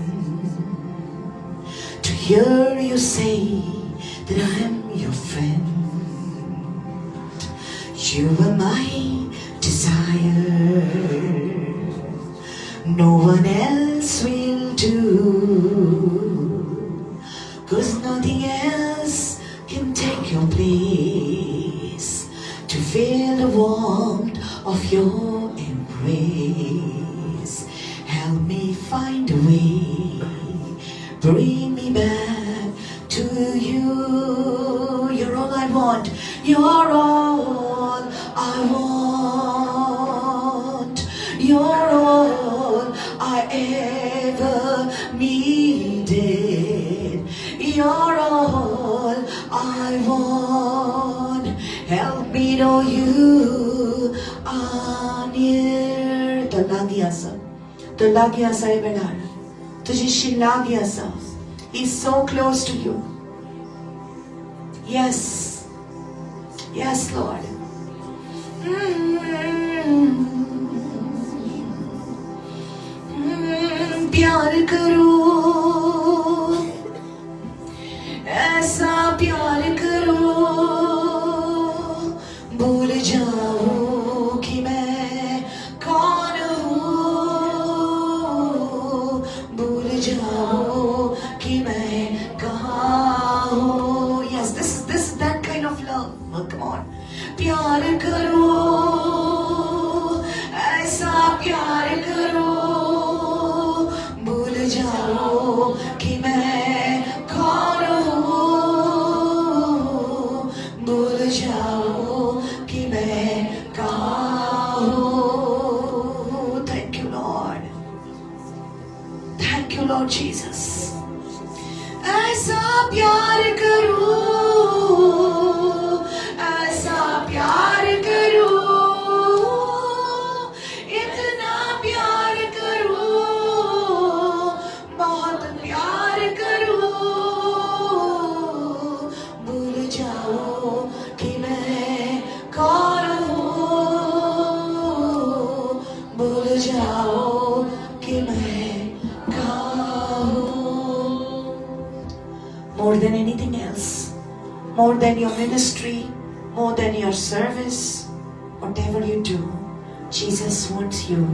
to hear you say that I'm your friend. You are my desire. No one else will do, 'cause nothing else can take your place to feel the warmth of your embrace. Help me find a way Bring me back to you. You're all I want. You're all I want. You're all I ever needed. You're all I want. Help me know you are near. The lagi asa hai benar. Tujishi lagi asa. He's so close to you. Yes. Yes, Lord. प्यार करो, ऐसा प्यार करो, भूल जाओ कि मैं कौन हूँ, भूल जाओ कि मैं कहाँ हूँ. Yes, this is that kind of love. Oh, come on. प्यार करो, ऐसा प्यार करो, भूल जाओ कि मैं कौन हूँ, भूल जाओ कि मैं कहाँ हूँ. Thank you, Lord. Thank you, Lord Jesus. ऐसा प्यार करो, ऐसा प्यार करो, इतना प्यार करो, बहुत प्यार करो, भूल जाओ कि मैं कौन हूँ, भूल जाओ कि मैं कहाँ हूँ. More than anything else, more than your ministry, more than your service, whatever you do, Jesus wants you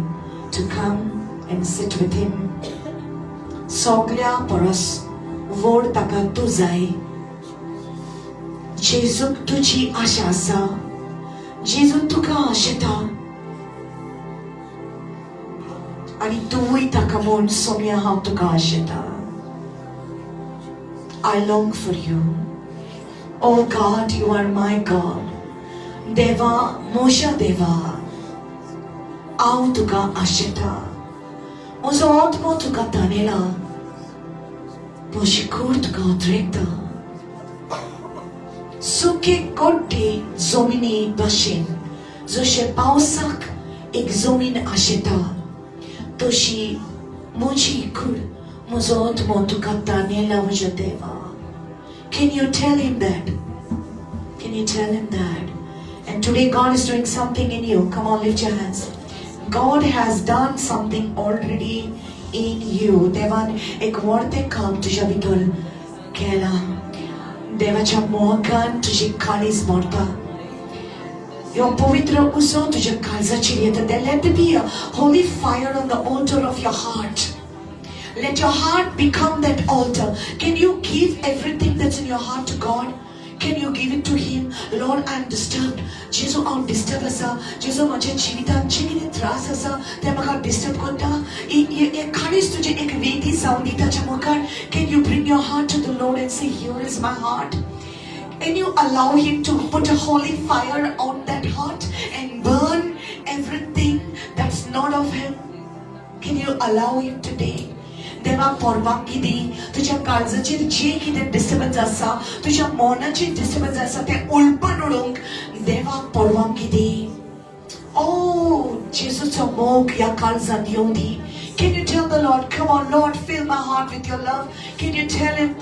to come and sit with Him. Soglia poros word taka tuzai. Jesu tuji ashasa. Jesu tuka ashita. Ani tui takamon somya ha tuka ashita. I long for you. Oh God, you are my God. Deva, Moshe Deva. Au tuka ashita. Ozo otmo tuka tanela. Poshikur tuka odrekta. Suke kote zomini bashin. Zoshe pausak ek zomin ashita. Toshi mochi kur. Mozo otmo tuka tanela vajadeva. Can you tell Him that? Can you tell Him that? And today God is doing something in you. Come on, lift your hands. God has done something already in you. Devan ek warte kam tuja vitor kela. Devacha mohakan tuji kalis morta. Your povitra uso tuja kalza chiriyata. Then let there be a holy fire on the altar of your heart. Let your heart become that altar. Can you give everything that's in your heart to God? Can you give it to Him? Lord, I'm disturbed. Jesus, I'm disturbed asa. Jesus, माझ्या जीवितात जे किती त्रास असा ते म्हाका disturb करता. एखादीच तुझे एक वेगळी sound दिताच्या मुखार. Can you bring your heart to the Lord and say, here is my heart? Can you allow Him to put a holy fire on that heart and burn everything that's not of Him? Can you allow Him today? देवा परवानगी दी तुझ्या काळजाचेर जे कितें disturbance आसा तुझ्या मनाचेर disturbance आसा ते उलपण उडोवंक देवाक परवानगी दी. Oh, जेसूचो मोग ह्या काळजांत येवं दी. Can you tell the Lord, come on Lord, fill my heart with your love? Can you tell Him,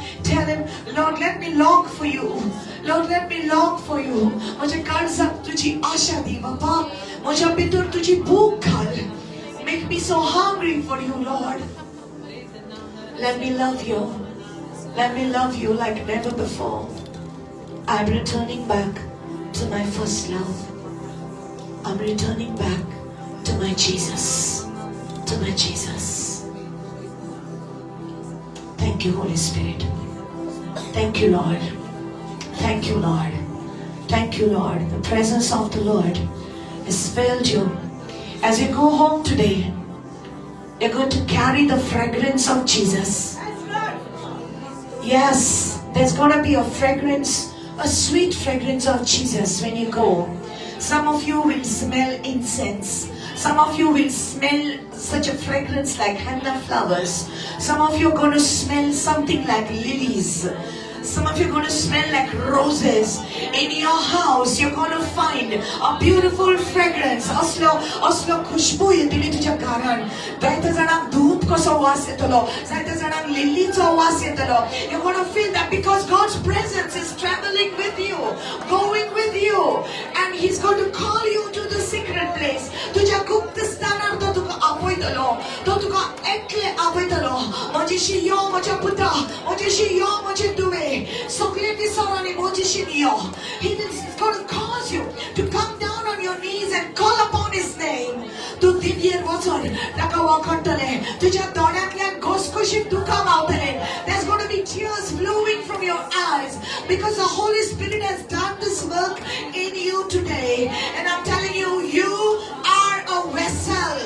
Lord, let me long for you. Lord, let me long for you. माझ्या काळजांत तुझी आशा दी बाबा. माझ्या भितर तुझी भूक घाल. Make me so hungry for you, Lord. Let me love you. Let me love you like never before. I'm returning back to my first love. I'm returning back to my Jesus. To my Jesus. Thank you, Holy Spirit. Thank you, Lord. Thank you, Lord. Thank you, Lord. The presence of the Lord has filled you. As you go home today, you're going to carry the fragrance of Jesus. Yes, there's gonna be a fragrance, a sweet fragrance of Jesus when you go. Some of you will smell incense. Some of you will smell such a fragrance like henna flowers. Some of you are going to smell something like lilies. Some of you are going to smell like roses. In your house, you're going to find a beautiful fragrance. Aslo khushbu yetili tuja garan. Zaita janang doodh ko sawas yetalo. Zaita janang lily sawas yetalo. You're going to feel that because God's presence is traveling with you, going with you, and He's going to call you to the secret place. Tuja gupt sthanar to tuka apoitalo. To tuka ekle apoitalo. Mojishi yo moja puta. Mojishi yo moja duve. Sokleti sarani mojishi yo. He is going to cause you to come down on your knees and call upon His name. To divyer wachon taka wakantale. Tuja donakyan goskoshit duka mautale. There's going to be tears flowing from your eyes because the Holy Spirit has done this work in you today. And I'm telling you, you are a vessel.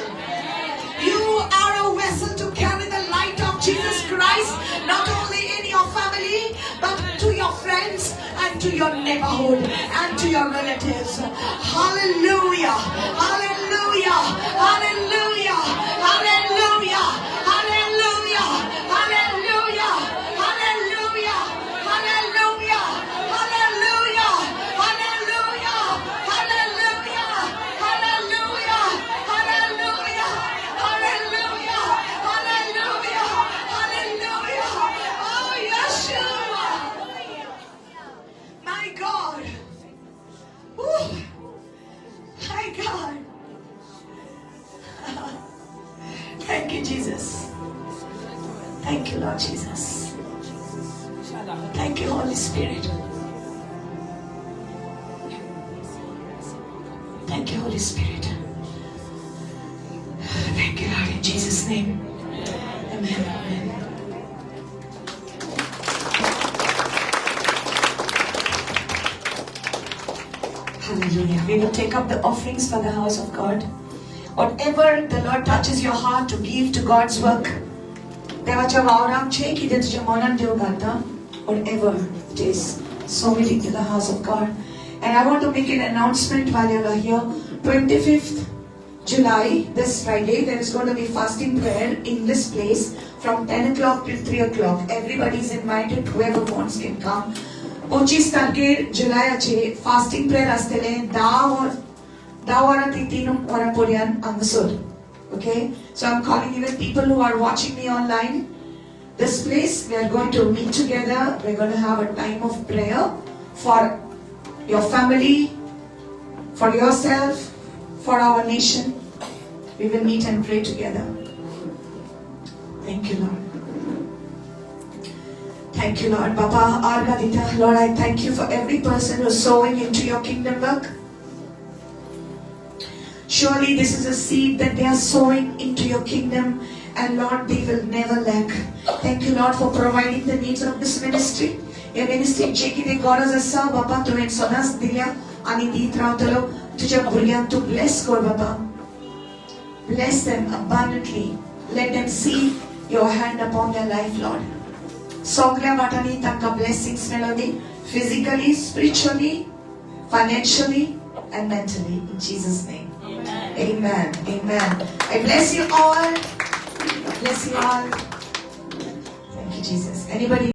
You are a vessel to carry the light of Jesus Christ, not only in your family, but to your friends and to your neighborhood and to your relatives. Hallelujah! Hallelujah! Hallelujah! Hallelujah! Hallelujah! Hallelujah! Hallelujah! Hallelujah! Hallelujah! Hallelujah! Hallelujah! Hallelujah! Hallelujah! Hallelujah! Hallelujah! Hallelujah! Oh, Yeshua! My God! Woo. My God! Thank you, Jesus. Thank you, Lord Jesus. Thank you, Holy Spirit. Thank you, Holy Spirit. Thank you, Lord, in Jesus' name. Amen. Amen. Hallelujah. We will take up the offerings for the house of God. Whatever the Lord touches your heart to give to God's work, whatever it is, sow it into the house of God. And I want to make an announcement while you are here. 25th July, this Friday, there is going to be fasting prayer in this place from 10 o'clock till 3 o'clock. Everybody is invited, whoever wants can come. 25 तारीख जुलाई अच्छे fasting prayer astele dawara titinu ora porian angasur. Okay, so I'm calling even people who are watching me online. This place we are going to meet together. We're going to have a time of prayer for your family, for yourself, for our nation. We will meet and pray together. Thank you, Lord. Thank you, Lord. Baba Argadita, Lord, I thank you for every person who is sowing into your kingdom work. Surely this is a seed that they are sowing into your kingdom, and Lord, they will never lack. Thank you, Lord, for providing the needs of this ministry. Your ministry, Jeki de Goras Asa, Baba, to en Sonas Dilia, Ani Di Trautalo, Tuja Burian to bless God, Baba. Bless them abundantly. Let them see your hand upon their life, Lord. Sogla Vatani Tanka blessings, melody, physically, spiritually, financially, and mentally. In Jesus' name. Amen. Amen. Amen. I bless you all. I bless you all. Thank you, Jesus. Anybody?